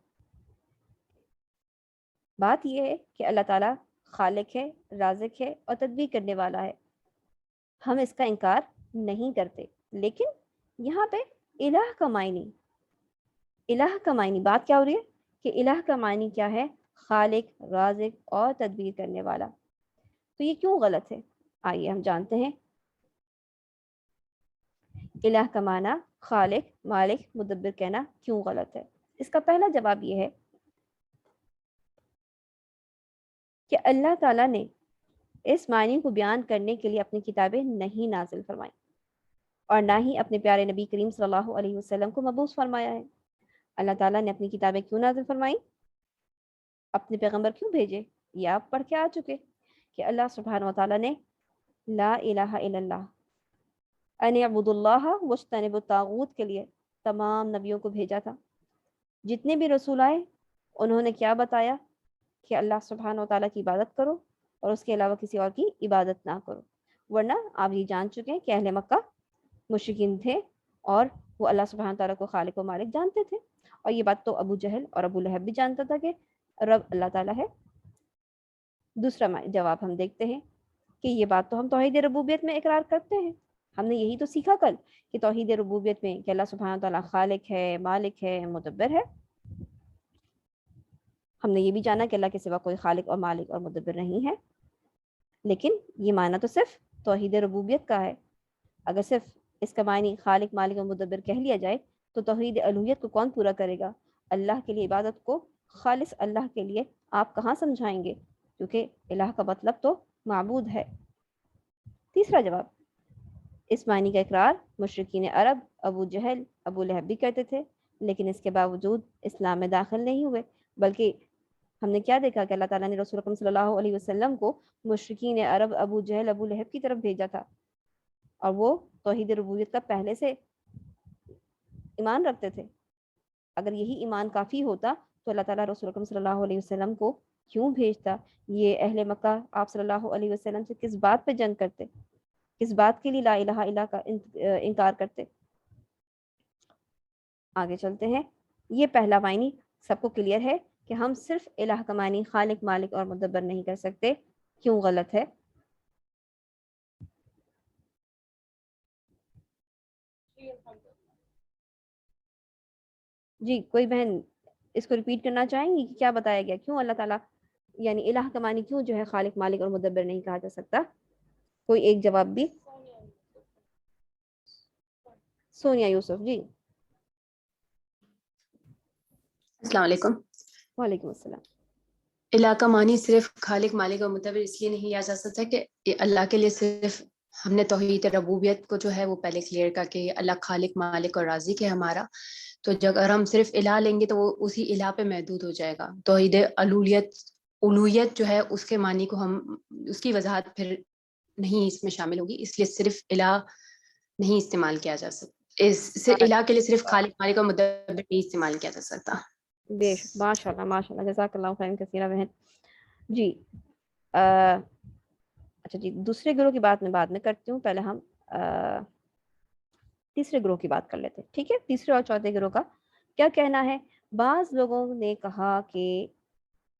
بات یہ ہے کہ اللہ تعالیٰ خالق ہے، رازق ہے اور تدبیر کرنے والا ہے، ہم اس کا انکار نہیں کرتے، لیکن یہاں پہ الہ کا معنی بات کیا ہو رہی ہے کہ الہ کا معنی کیا ہے؟ خالق، رازق اور تدبیر کرنے والا۔ تو یہ کیوں غلط ہے؟ آئیے ہم جانتے ہیں۔ الہ کا معنی خالق، مالک، مدبر کہنا کیوں غلط ہے؟ اس کا پہلا جواب یہ ہے کہ اللہ تعالیٰ نے اس معنی کو بیان کرنے کے لیے اپنی کتابیں نہیں نازل فرمائیں اور نہ ہی اپنے پیارے نبی کریم صلی اللہ علیہ وسلم کو مبعوث فرمایا ہے۔ اللہ تعالیٰ نے اپنی کتابیں کیوں نازل فرمائیں؟ اپنے پیغمبر کیوں بھیجے؟ یہ آپ پڑھ کے آ چکے کہ اللہ سبحانہ و تعالیٰ نے لا الہ الا اللہ ان اعبدوا اللہ واجتنبوا الطاغوت کے لیے تمام نبیوں کو بھیجا تھا۔ جتنے بھی رسول آئے انہوں نے کیا بتایا؟ کہ اللہ سبحانہ و تعالیٰ کی عبادت کرو اور اس کے علاوہ کسی اور کی عبادت نہ کرو، ورنہ آپ یہ جان چکے ہیں کہ اہل مکہ مشرکین تھے اور وہ اللہ سبحانہ و تعالیٰ کو خالق و مالک جانتے تھے، اور یہ بات تو ابو جہل اور ابو لہب بھی جانتا تھا کہ رب اللہ تعالیٰ ہے۔ دوسرا جواب ہم دیکھتے ہیں کہ یہ بات تو ہم توحید ربوبیت میں اقرار کرتے ہیں، ہم نے یہی تو سیکھا کل کہ توحید ربوبیت میں کہ اللہ سبحانہ و تعالیٰ خالق ہے، مالک ہے، مدبر ہے۔ ہم نے یہ بھی جانا کہ اللہ کے سوا کوئی خالق اور مالک اور مدبر نہیں ہے، لیکن یہ معنی تو صرف توحید ربوبیت کا ہے۔ اگر صرف اس کا معنی خالق، مالک اور مدبر کہہ لیا جائے تو توحید الوہیت کو کون پورا کرے گا؟ اللہ کے لیے عبادت کو خالص اللہ کے لیے آپ کہاں سمجھائیں گے؟ کیونکہ الہ کا مطلب تو معبود ہے۔ تیسرا جواب، اس معنی کا اقرار مشرکین عرب، ابو جہل، ابو لہب بھی کرتے تھے، لیکن اس کے باوجود اسلام میں داخل نہیں ہوئے، بلکہ ہم نے کیا دیکھا کہ اللہ تعالیٰ نے رسول اکرم صلی اللہ علیہ وسلم کو مشرکین عرب، ابو جہل، ابو لہب کی طرف بھیجا تھا، اور وہ توحید ربوبیت کا پہلے سے ایمان رکھتے تھے۔ اگر یہی ایمان کافی ہوتا تو اللہ تعالیٰ رسول اکرم صلی اللہ علیہ وسلم کو کیوں بھیجتا؟ یہ اہل مکہ آپ صلی اللہ علیہ وسلم سے کس بات پہ جنگ کرتے؟ کس بات کے لیے لا الہ الا کا انکار کرتے؟ آگے چلتے ہیں۔ یہ پہلا معنی سب کو کلیئر ہے کہ ہم صرف الہ کا معنی خالق، مالک اور مدبر نہیں کر سکتے، کیوں غلط ہے؟ جی کوئی بہن اس کو ریپیٹ کرنا چاہیں گی کہ کیا بتایا گیا؟ کیوں اللہ تعالیٰ یعنی الہ کا معنی کیوں جو ہے خالق، مالک اور مدبر نہیں کہا جا سکتا؟ کوئی ایک جواب بھی؟ سونیا یوسف جی۔ السلام علیکم۔ وعلیکم السلام۔ الہ کا معنی صرف خالق، مالک اور مدبر اس لیے نہیں لیا جا سکتا کہ اللہ کے لیے صرف ہم نے توحید ربوبیت کو جو ہے وہ پہلے کلیئر کر کے اللہ خالق، مالک اور رازق ہے ہمارا، تو جب اگر ہم صرف الہ لیں گے تو وہ اسی الہ پہ محدود ہو جائے گا۔ توحید الوہیت جو ہے اس کے معنی کو ہم اس کی وضاحت پھر نہیں اس میں شامل ہوگی، اس لیے صرف الہ نہیں استعمال کیا جا سکتا، اس الہ کے لیے صرف خالق، مالک اور مدبر نہیں استعمال کیا جا سکتا۔ بے شک، ماشاء اللہ ماشاء اللہ، جزاک اللہ خیر کثیرہ بہن جی۔ اچھا جی، دوسرے گروہ کی بات میں بعد میں کرتی ہوں، پہلے ہم تیسرے گروہ کی بات کر لیتے ہیں، ٹھیک ہے؟ تیسرے اور چوتھے گروہ کا کیا کہنا ہے؟ بعض لوگوں نے کہا کہ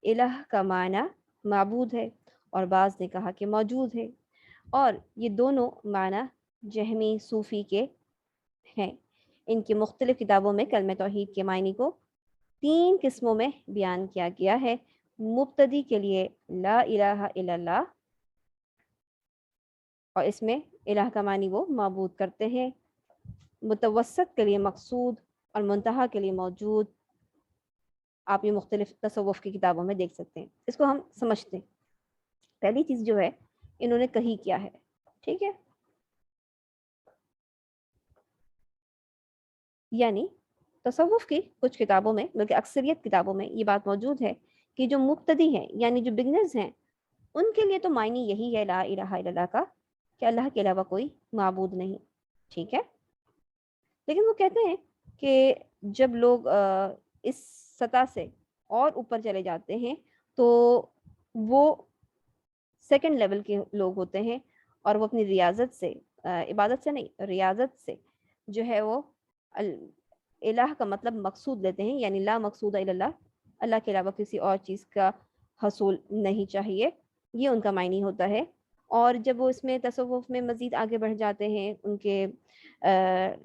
الہ کا معنی معبود ہے اور بعض نے کہا کہ موجود ہے، اور یہ دونوں معنی جہمی صوفی کے ہیں۔ ان کی مختلف کتابوں میں کلمہ توحید کے معنی کو 3 قسموں میں بیان کیا گیا ہے۔ مبتدی کے لیے لا الہ الا اللہ، اور اس میں الہ کا معنی وہ معبود کرتے ہیں۔ मुतवस्सत के लिए मकसूद और मुंतहा के लिए मौजूद, आप ये मुख्तलिफ तसव्वुफ़ की किताबों में देख सकते हैं। इसको हम समझते हैं। पहली चीज़ जो है इन्होंने कही क्या है, ठीक है, यानी तसव्वुफ़ की कुछ किताबों में, बल्कि अक्सरियत किताबों में ये बात मौजूद है कि जो मुब्तदी हैं यानी जो बिगनर्स हैं उनके लिए तो मायने यही है ला इलाहा इल्लल्लाह का कि अल्लाह के अलावा कोई माबूद नहीं, ठीक है। लेकिन वो कहते हैं कि जब लोग इस सतह से और ऊपर चले जाते हैं तो वो सेकंड लेवल के लोग होते हैं और वो अपनी रियाजत से, इबादत से नहीं, रियाजत से जो है वो इलाह का मतलब मकसूद लेते हैं, यानी ला मकसूद इल्लल्लाह, अल्लाह के अलावा किसी और चीज़ का हसूल नहीं चाहिए, ये उनका मायनी होता है। और जब वो इसमें तसव्वुफ़ में मज़ीद आगे बढ़ जाते हैं, उनके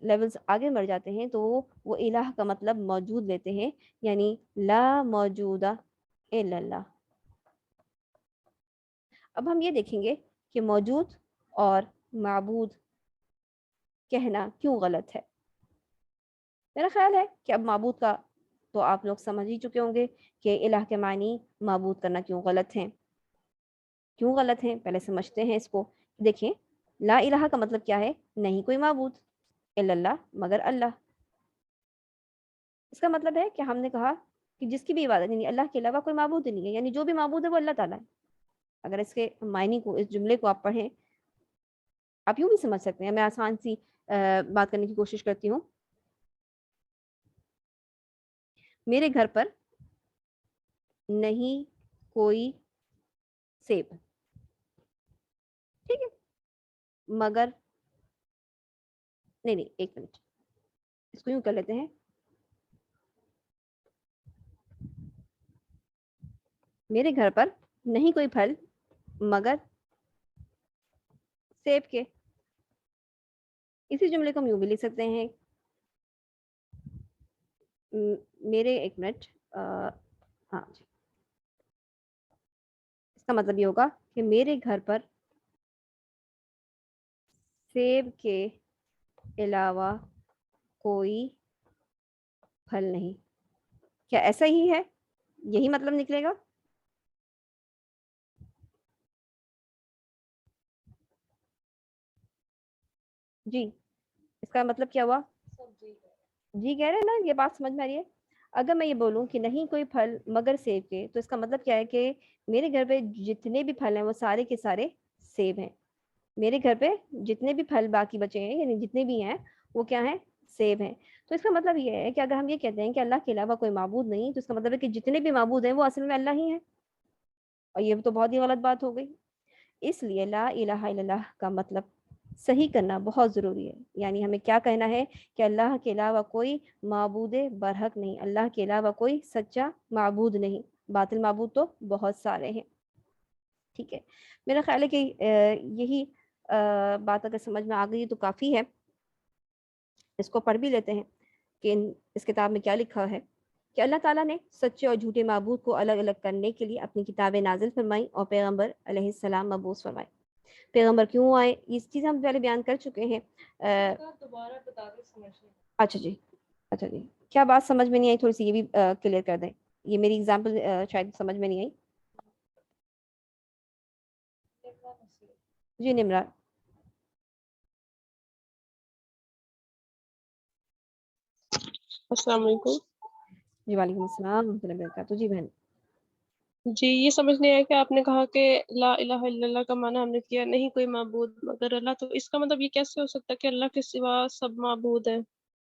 लेवल्स आगे बढ़ जाते हैं, तो वो इलाह का मतलब मौजूद लेते हैं, यानी ला मौजूदा इल्लल्लाह। अब हम ये देखेंगे कि मौजूद और माबूद कहना क्यों गलत है। मेरा ख्याल है कि अब माबूद का तो आप लोग समझ ही चुके होंगे कि इलाह के मानी माबूद करना क्यों गलत है। क्यों गलत है पहले समझते हैं इसको। देखिए, ला इलाहा का मतलब क्या है, नहीं कोई माबूद, इल्लल्लाह मगर अल्लाह। इसका मतलब है कि हमने कहा कि जिसकी भी इबादत, यानी अल्लाह के अलावा कोई माबूद नहीं है, यानी जो भी माबूद है वो अल्लाह ताला है। अगर इसके मायने को, इस जुमले को आप पढ़ें, आप यूं भी समझ सकते हैं। मैं आसान सी बात करने की कोशिश करती हूँ। मेरे घर पर नहीं कोई सेब, ठीक है, मगर नहीं, एक मिनट, इसको यूं कर लेते हैं। मेरे घर पर नहीं कोई फल मगर सेब के। इसी जुमले को हम यूं भी लिख सकते हैं, मेरे, एक मिनट, हाँ जी, इसका मतलब ये होगा कि मेरे घर पर सेब के अलावा कोई फल नहीं। क्या ऐसा ही है, यही मतलब निकलेगा? जी, इसका मतलब क्या हुआ? जी कह रहे हैं ना, ये बात समझ में आ रही है। अगर मैं ये बोलूं कि नहीं कोई फल मगर सेब के, तो इसका मतलब क्या है कि मेरे घर पे जितने भी फल हैं वो सारे के सारे सेब हैं। मेरे घर पे जितने भी फल बाकी बचे हैं, यानी जितने भी हैं, वो क्या हैं, सेब हैं। तो इसका मतलब ये है कि अगर हम ये कहते हैं कि अल्लाह के अलावा कोई माबूद नहीं, तो इसका मतलब है कि जितने भी माबूद हैं वो असल में अल्लाह ही हैं, और ये तो बहुत ही गलत बात हो गई। इसलिए ला इलाहा इल्लल्लाह का मतलब सही करना बहुत ज़रूरी है। यानी हमें क्या कहना है कि अल्लाह के अलावा कोई माबूद बरहक नहीं, अल्लाह के अलावा कोई सच्चा माबूद नहीं, बातिल माबूद तो बहुत सारे हैं, ठीक है। मेरा ख्याल है कि यही बात अगर समझ में आ गई तो काफ़ी है। इसको पढ़ भी लेते हैं कि इस किताब में क्या लिखा है कि अल्लाह ताला ने सच्चे और झूठे माबूद को अलग अलग करने के लिए अपनी किताबें नाजिल फरमाई और पैगम्बर अलैहिस्सलाम मबूस फरमाए। पैगम्बर क्यों आए, इस चीज़ हम पहले बयान कर चुके हैं। दोबारा बता दें समझने। अच्छा जी, अच्छा जी, क्या बात समझ में नहीं आई, थोड़ी सी ये भी क्लियर कर दें। ये मेरी एग्जाम्पल शायद समझ में नहीं आई। जी निम्रा। अस्सलाम वालेकुम। जी वालेकुम अस्सलाम रहमतुल्लाहि व बरकातहू। जी बहन, जी ये समझ नहीं आया कि आपने कहा कि ला इलाहा इल्लल्लाह का माना हमने किया नहीं कोई माबूद मगर अल्लाह, तो इसका मतलब ये कैसे हो सकता है कि अल्लाह के सिवा सब माबूद है?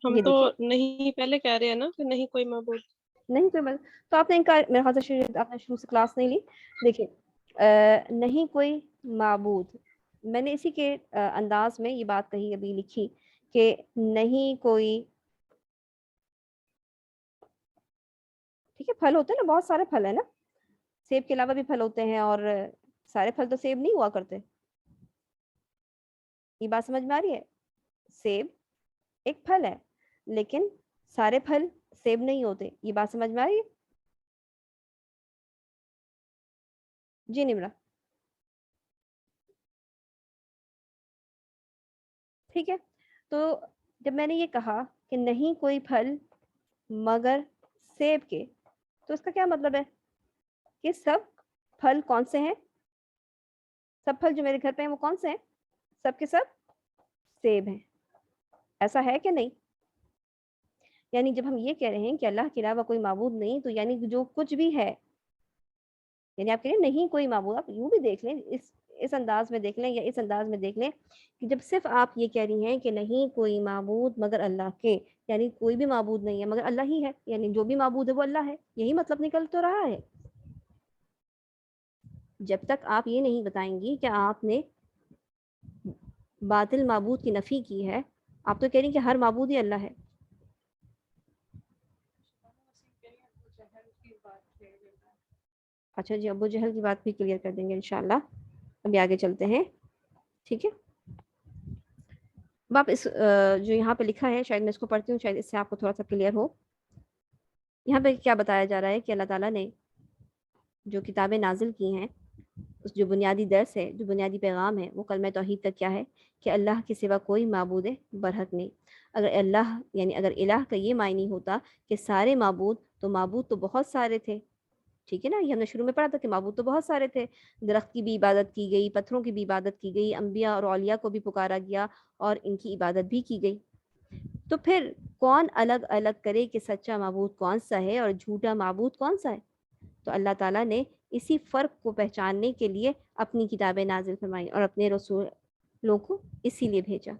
हम ये तो देखिए, नहीं पहले कह रहे हैं ना कि नहीं कोई माबूद। नहीं कोई मतलब, तो आपने इनका मेरे ख्याल से शायद आपने शुरू से क्लास नहीं ली। देखिए, नहीं कोई माबूद, मैंने इसी के अंदाज में ये बात कही, अभी लिखी कि नहीं कोई, ठीक है, फल होते हैं ना, बहुत सारे फल है ना, सेब के अलावा भी फल होते हैं, और सारे फल तो सेब नहीं हुआ करते। ये बात समझ में आ रही है? सेब एक फल है, लेकिन सारे फल सेब नहीं होते। ये बात समझ में आ रही है? जी निम्रा, ठीक है। तो जब मैंने ये कहा कि नहीं कोई फल मगर सेब के, तो इसका क्या मतलब है कि सब फल कौन से हैं? सब फल जो मेरे घर पे हैं वो कौन से हैं? सब के सब सेब हैं। ऐसा है कि नहीं? यानी जब हम ये कह रहे हैं कि अल्लाह के अलावा कोई माबूद नहीं, तो यानी जो कुछ भी है, यानी आप कह रहे हैं नहीं कोई माबूद, आप यूं भी देख लें, इस अंदाज में देख लें या इस अंदाज में देख लें कि जब सिर्फ आप ये कह रही हैं कि नहीं कोई माबूद मगर अल्लाह के, यानी कोई भी माबूद नहीं है मगर अल्लाह ही है, यानी जो भी माबूद है वो अल्लाह है, यही मतलब निकल तो रहा है। जब तक आप ये नहीं बताएंगी कि आपने बातिल माबूद की नफी की है, आप तो कह रही हैं कि हर माबूद ही अल्लाह है। अच्छा जी, अबू जहल की बात भी क्लियर कर देंगे इंशाल्लाह। अभी आगे चलते हैं, ठीक है। अब आप इस जो यहाँ पे लिखा है, शायद मैं इसको पढ़ती हूँ, शायद इससे आपको थोड़ा सा क्लियर हो। यहाँ पे क्या बताया जा रहा है कि अल्लाह ताला ने जो किताबें नाजिल की हैं, उस जो बुनियादी दर्स है, जो बुनियादी पैगाम है, वो कलमा तौहीद का क्या है कि अल्लाह के सिवा कोई माबूद बरहक नहीं। अगर अल्लाह यानी अगर इलाह का ये मायनी होता कि सारे माबूद, तो माबूद तो बहुत सारे थे, ठीक है ना। ये हमने शुरू में पढ़ा था कि माबूद तो बहुत सारे थे, दरख्त की भी इबादत की गई, पत्थरों की भी इबादत की गई, अम्बिया और औलिया को भी पुकारा गया और इनकी इबादत भी की गई। तो फिर कौन अलग अलग करे कि सच्चा माबूद कौन सा है और झूठा माबूद कौन सा है? तो अल्लाह ताला ने इसी फ़र्क को पहचानने के लिए अपनी किताबें नाजिल फरमाई और अपने रसूलों को इसीलिए भेजा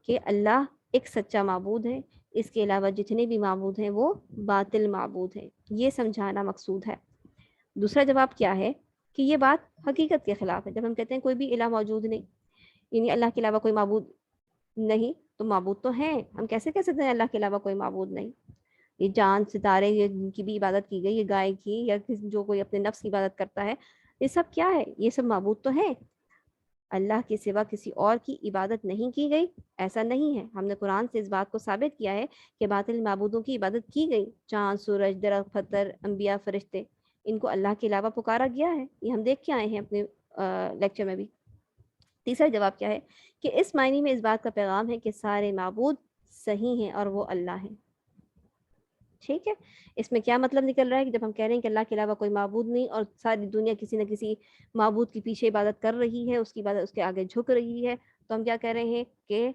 कि अल्लाह एक सच्चा माबूद है, इसके अलावा जितने भी माबूद हैं वो बातिल माबूद हैं, ये समझाना मकसूद है। दूसरा जवाब क्या है कि ये बात हकीकत के ख़िलाफ़ है। जब हम कहते हैं कोई भी इलाह मौजूद नहीं, यानी अल्लाह के अलावा कोई माबूद नहीं, तो माबूद तो हैं, हम कैसे कह सकते हैं अल्लाह के अलावा कोई माबूद नहीं? ये चाँद सितारे ये की भी इबादत की गई, ये गाय की या जो कोई अपने नफ्स की इबादत करता है, ये सब क्या है? ये सब माबूद तो हैं। अल्लाह के सिवा किसी और की इबादत नहीं की गई, ऐसा नहीं है। हमने कुरान से इस बात को साबित किया है कि बातिल माबूदों की इबादत की गई। चाँद, सूरज, दरख्त, पत्थर, अम्बिया, फरिश्ते, इनको अल्लाह के अलावा पुकारा गया है। ये हम देख के आए हैं अपने लेक्चर में भी। तीसरा जवाब क्या है कि इस मायने में इस बात का पैगाम है कि सारे माबूद सही हैं और वो अल्लाह हैं, ठीक है। इसमें क्या मतलब निकल रहा है कि जब हम कह रहे हैं कि अल्लाह के अलावा कोई माबूद नहीं और सारी दुनिया किसी न किसी माबूद के पीछे इबादत कर रही है, उसकी इबादत उसके आगे झुक रही है, तो हम क्या कह रहे हैं कि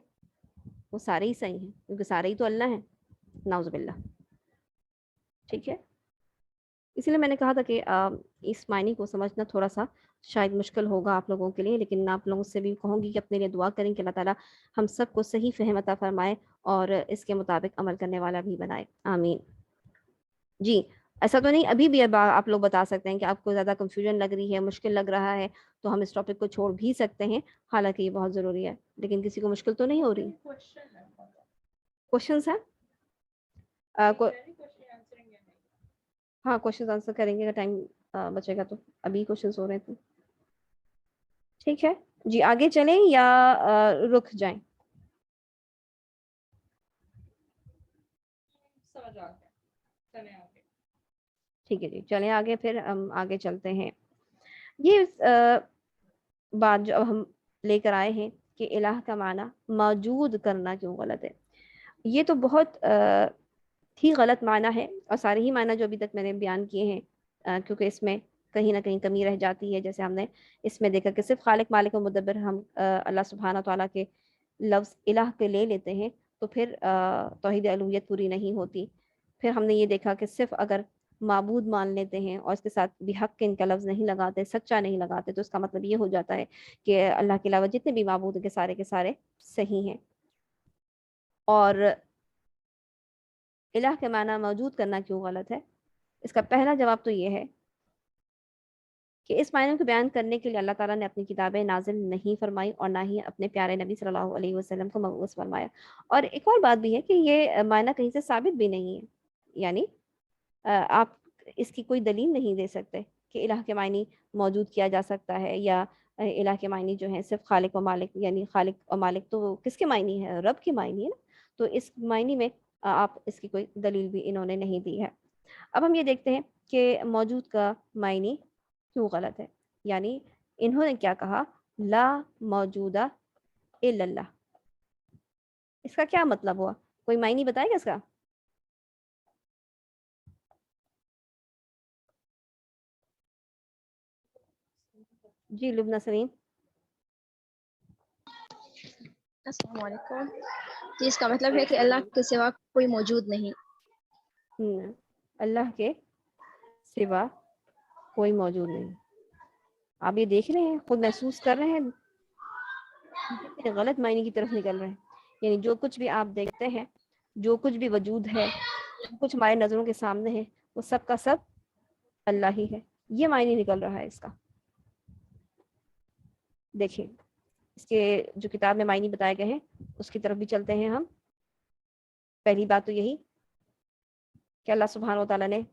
वो सारे ही सही हैं, क्योंकि सारे ही तो अल्लाह हैं, नाउज़ुबिल्लाह, ठीक है। इसलिए मैंने कहा था कि इस मायने को समझना थोड़ा सा शायद मुश्किल होगा आप लोगों के लिए, लेकिन आप लोगों से भी कहूँगी कि अपने लिए दुआ करें कि अल्लाह ताला हम सबको सही फ़हम अता फरमाए और इसके मुताबिक अमल करने वाला भी बनाए, आमीन। जी, ऐसा तो नहीं, अभी भी अब आप लोग बता सकते हैं कि आपको ज़्यादा कन्फ्यूजन लग रही है, मुश्किल लग रहा है, तो हम इस टॉपिक को छोड़ भी सकते हैं, हालाँकि ये बहुत ज़रूरी है। लेकिन किसी को मुश्किल तो नहीं हो रही? क्वेश्चंस हैं? को हाँ, क्वेश्चंस आंसर करेंगे अगर टाइम बचेगा तो। अभी क्वेश्चंस हो रहे थे, ठीक है जी। आगे चलें या रुक जाएं? ठीक है जी, चलें आगे, फिर हम आगे चलते हैं। ये बात जो अब हम लेकर आए हैं कि इलाह का माना मौजूद करना क्यों गलत है, ये तो बहुत ही गलत माना है, और सारे ही माना जो अभी तक मैंने बयान किए हैं, क्योंकि इसमें कहीं ना कहीं कमी रह जाती है। जैसे हमने इसमें देखा कि सिर्फ खालिक मालिक और मुदब्बिर हम अल्लाह सुब्हाना तआला के लफ्ज़ इलाह के ले लेते हैं, तो फिर तौहीद अलूहियत पूरी नहीं होती। फिर हमने ये देखा कि सिर्फ अगर माबूद मान लेते हैं और इसके साथ भी हक के इनका लफ्ज़ नहीं लगाते, सच्चा नहीं लगाते, तो इसका मतलब ये हो जाता है कि अल्लाह के अलावा जितने भी माबूद के सारे सही हैं। और इलाह के माना मौजूद करना क्यों गलत है, इसका पहला जवाब तो ये है कि इस मायने को बयान करने के लिए अल्लाह ताला ने अपनी किताबें नाजिल नहीं फरमाई और ना ही अपने प्यारे नबी सल्लल्लाहु अलैहि वसल्लम को मबऊस फरमाया। और एक और बात भी है कि ये मायना कहीं से साबित भी नहीं है, यानी आप इसकी कोई दलील नहीं दे सकते कि इलाह के मायने मौजूद किया जा सकता है, या इलाह के मायने जो हैं सिर्फ खालिक व मालिक, यानी खालिक और मालिक तो किसके मायने है? रब के मायने है ना। तो इस मायने में आप इसकी कोई दलील भी इन्होंने नहीं दी है। अब हम ये देखते हैं कि मौजूद का मायने क्यों गलत है, यानी इन्होंने क्या कहा, ला मौजूदा इल्लल्लाह, इसका क्या मतलब हुआ? कोई मायने बताएगा इसका? जी लुब्ना सलीम। अस्सलाम वालेकुम। जी इसका मतलब है कि अल्लाह के सिवा कोई मौजूद नहीं। अल्लाह के सिवा कोई मौजूद नहीं। आप ये देख रहे हैं, खुद महसूस कर रहे हैं, कितने गलत मायने की तरफ निकल रहे हैं। यानी जो कुछ भी आप देखते हैं, जो कुछ भी वजूद है, जो कुछ हमारे नजरों के सामने है, वो सब का सब अल्लाह ही है। ये मायने निकल रहा है इसका। देखिए इसके जो किताब में मायने बताए गए हैं उसकी तरफ भी चलते हैं हम। पहली बात तो यही कि अल्लाह सुब्हान व तआला ने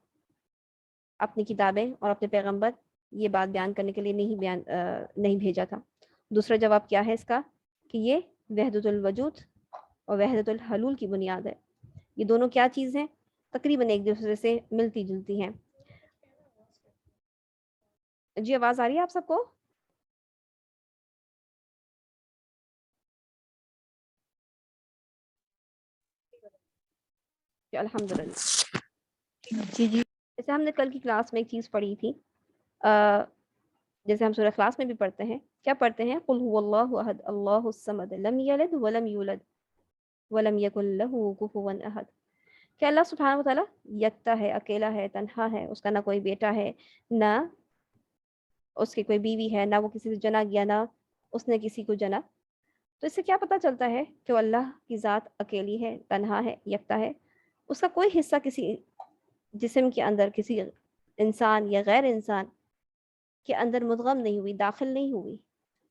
अपनी किताबें और अपने पैगंबर ये बात बयान करने के लिए नहीं भेजा था। दूसरा जवाब क्या है इसका कि ये वहदतुल वजूद और वहदतुल हलूल की बुनियाद है। ये दोनों क्या चीज़ हैं? तकरीबन एक दूसरे से मिलती जुलती हैं। जी आवाज़ आ रही है आप सबको? अल्हम्दुलिल्लाह। जी जी, जैसे हमने कल की क्लास में एक चीज़ पढ़ी थी, जैसे हम सूरह इखलास में भी पढ़ते हैं, क्या पढ़ते हैं? कुल हुवल्लाहु अहद अल्लाहुस समद लम यलिद वलम यूलद वलम यकुल लहू कुफुवन अहद। कि अल्लाह सुब्हानहु व तआला यकता है, अकेला है, तन्हा है, उसका ना कोई बेटा है, ना उसकी कोई बीवी है, ना वो किसी से जना गया, ना उसने किसी को जना। तो इससे क्या पता चलता है कि अल्लाह की ज़ात अकेली है, तन्हा है, यकता है। उसका कोई हिस्सा किसी जिस्म के अंदर, किसी इंसान या गैर इंसान के अंदर मुद्गम नहीं हुई, दाखिल नहीं हुई।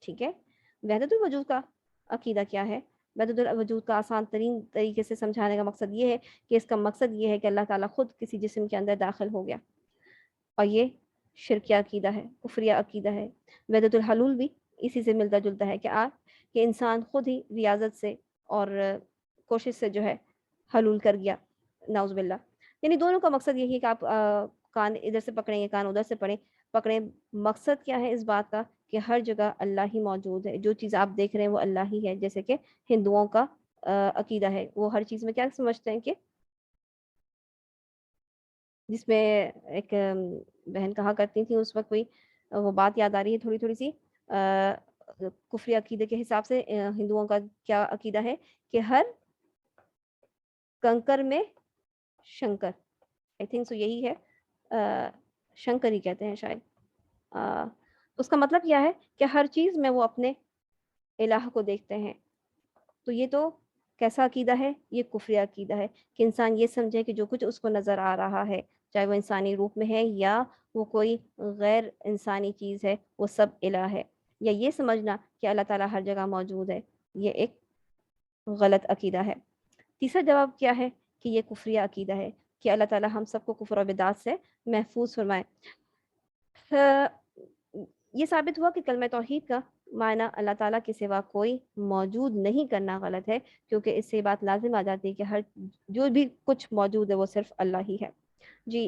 ठीक है। वहदतुल वजूद का अकीदा क्या है? वहदतुल वजूद का आसान तरीन तरीके से समझाने का मकसद ये है कि इसका मकसद ये है कि अल्लाह ताला खुद किसी जिस्म के अंदर दाखिल हो गया, और ये शिरकिया अकीदा है, कुफरिया अकीदा है। वहदतुल हलूल भी इसी से मिलता जुलता है कि इंसान खुद ही रियाजत से और कोशिश से जो है हलूल कर गया, नाउज़ बिल्लाह। यानी दोनों का मकसद यही है कि आप कान इधर से पकड़ेंगे, कान उधर से पकड़ें। मकसद क्या है इस बात का कि हर जगह अल्लाह ही मौजूद है। जो चीज़ आप देख रहे हैं वो अल्लाह ही है। जैसे कि हिंदुओं का अकीदा है, वो हर चीज़ में क्या समझते हैं कि जिसमें एक बहन कहा करती थी उस वक्त, कोई वो बात याद आ रही है थोड़ी थोड़ी सी, कुफरी अकीदे के हिसाब से हिंदुओं का क्या अकीदा है कि हर कंकर में शंकर, आई थिंक सो यही है, शंकर ही कहते हैं शायद। उसका मतलब क्या है कि हर चीज़ में वो अपने इलाह को देखते हैं। तो ये तो कैसा अकीदा है? ये कुफरी अकीदा है कि इंसान ये समझे कि जो कुछ उसको नज़र आ रहा है, चाहे वो इंसानी रूप में है या वो कोई गैर इंसानी चीज़ है, वो सब इलाह है। या ये समझना कि अल्लाह ताला हर जगह मौजूद है, ये एक गलत अकीदा है। तीसरा जवाब क्या है कि ये कुफरी अकीदा है कि अल्लाह ताला हम सबको कुफ्र और बिदात से महफूज फरमाए। ये साबित हुआ कि कलमा तौहीद का मायना अल्लाह ताला के सिवा कोई मौजूद नहीं करना गलत है, क्योंकि इससे बात लाजिम आ जाती है कि हर जो भी कुछ मौजूद है वो सिर्फ अल्लाह ही है। जी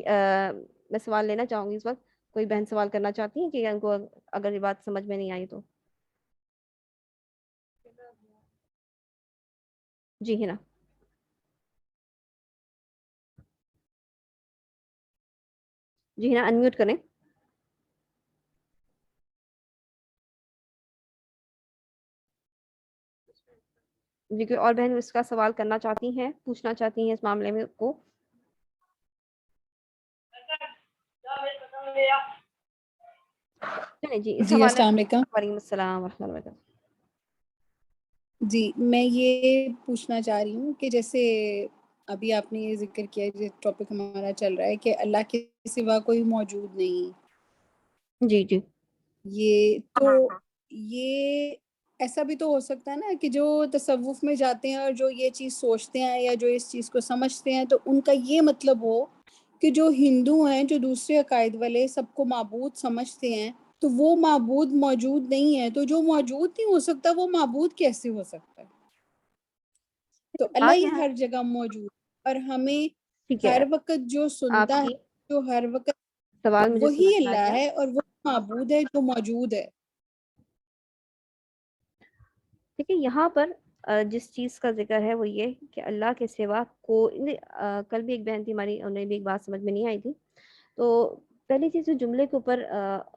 मैं सवाल लेना चाहूँगी इस वक्त। कोई बहन सवाल करना चाहती है कि उनको अगर ये बात समझ में नहीं आई तो? जी हिना। जी हिना अनम्यूट करें। जी कोई और बहन इसका सवाल करना चाहती हैं, पूछना चाहती हैं इस मामले में को? जी इस जी हवाले अस्सलाम वालेकुम। वालेकुम अस्सलाम वरहमतुल्लाहि वबरकातुहू। जी मैं ये पूछना चाह रही हूँ कि जैसे अभी आपने ये जिक्र किया, जो टॉपिक हमारा चल रहा है कि अल्लाह के सिवा कोई मौजूद नहीं। जी जी। ये तो ये ऐसा भी तो हो सकता है ना कि जो तसव्वुफ में जाते हैं और जो ये चीज़ सोचते हैं या जो इस चीज़ को समझते हैं, तो उनका ये मतलब हो कि जो हिंदू हैं, जो दूसरे अकायद वाले सबको माबूद समझते हैं, तो वो माबूद मौजूद नहीं है। तो जो मौजूद नहीं हो सकता वो माबूद कैसे हो सकता है? तो अल्लाह बात ही यहाँ हर जगह मौजूद, और हमें ठीक हर है, वक्त जो सुनता है, आपकी जो हर वक्त सवाल मुझे वही समझ में आ अल्लाह गया। है और वो माबूद है जो मौजूद है। देखिए यहाँ पर जिस चीज़ का ज़िक्र है वो ये कि अल्लाह के सिवा कल भी एक बहन थी हमारी, उन्हें भी एक बात समझ में नहीं आई थी। तो पहली चीज़ जो जुमले के ऊपर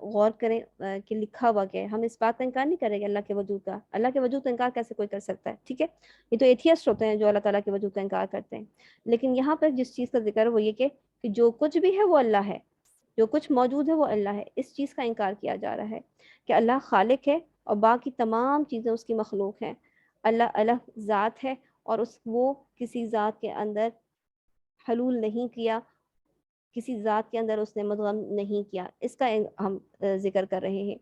गौर करें कि लिखा हुआ क्या है। हम इस बात का इनकार नहीं करेंगे अल्लाह के वजूद का। अल्लाह के वजूद का इनकार कैसे कोई कर सकता है, ठीक है। ये तो एथियस्ट होते हैं जो अल्लाह ताला के वजूद का इनकार करते हैं। लेकिन यहाँ पर जिस चीज़ का जिक्र है वो ये कि जो कुछ भी है वो अल्लाह है, जो कुछ मौजूद है वो अल्लाह है। इस चीज़ का इनकार किया जा रहा है कि अल्लाह खालिक है और बाकी तमाम चीज़ें उसकी मखलूक हैं। अल्लाह अलग ज़ात है और वो किसी ज़ात के अंदर हलूल नहीं किया, किसी ज़ात के अंदर उसने मुद्गम नहीं किया। इसका हम जिक्र कर रहे हैं।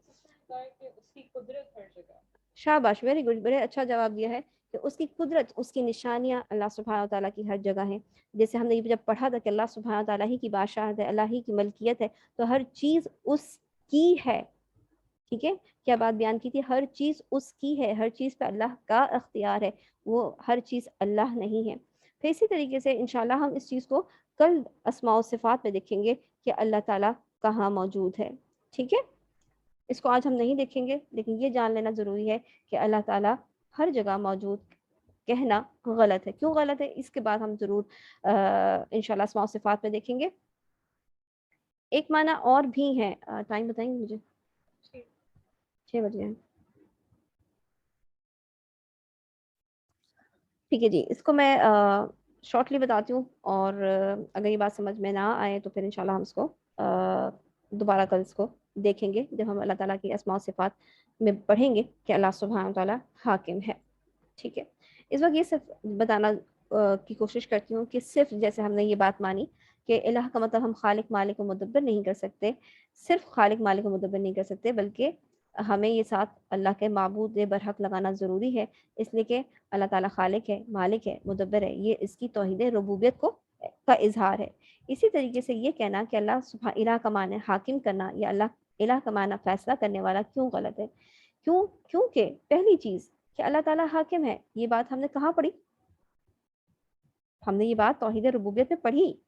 शाबाश, वेरी गुड, बड़े अच्छा जवाब दिया है कि उसकी कुदरत, उसकी निशानियाँ अल्लाह सुब्हानहू तआला की हर जगह हैं। जैसे हमने जब पढ़ा था कि अल्लाह सुब्हानहू तआला ही की बादशाहत है, अल्लाह ही की मलकियत है, तो हर चीज़ उसकी है, ठीक है। क्या बात बयान की थी, हर चीज़ उसकी है, हर चीज़ पे अल्लाह का इख्तियार है, वो हर चीज़ अल्लाह नहीं है। फिर इसी तरीके से इंशाल्लाह हम इस चीज़ को कल अस्मा व सिफ़ात में देखेंगे कि अल्लाह ताला कहाँ मौजूद है, ठीक है। इसको आज हम नहीं देखेंगे, लेकिन ये जान लेना ज़रूरी है कि अल्लाह ताला हर जगह मौजूद कहना गलत है। क्यों गलत है, इसके बाद हम ज़रूर इंशाल्लाह अस्मा व सिफ़ात में देखेंगे। एक माना और भी है, टाइम बताएंगे मुझे? 6 बज गए हैं। ठीक है जी, इसको मैं शॉर्टली बताती हूँ और अगर ये बात समझ में ना आए तो फिर इंशाल्लाह हम इसको दोबारा कल इसको देखेंगे जब हम अल्लाह ताला की अस्मा व सिफ़ात में पढ़ेंगे कि अल्लाह सुब्हानहू तआला हाकिम है, ठीक है। इस वक्त ये सिर्फ बताना की कोशिश करती हूँ कि सिर्फ जैसे हमने ये बात मानी कि इलाह का मतलब हम खालिक मालिक व मुदब्बिर नहीं कर सकते, सिर्फ खालिक मालिक व मुदब्बिर नहीं कर सकते, बल्कि हमें ये साथ अल्लाह के माबूद बरहक लगाना ज़रूरी है। इसलिए कि अल्लाह ताला खालिक है, मालिक है, मुदब्बिर है, ये इसकी तौहीद रुबूबियत का इजहार है। इसी तरीके से ये कहना कि अल्लाह सुब्हान इलाह का माने हाकिम करना या अल्लाह इलाह का माना फैसला करने वाला क्यों गलत है? क्योंकि पहली चीज़ कि अल्लाह ताला हाकिम है, ये बात हमने कहाँ पढ़ी? हमने ये बात तौहीद रुबूबियत में पढ़ी।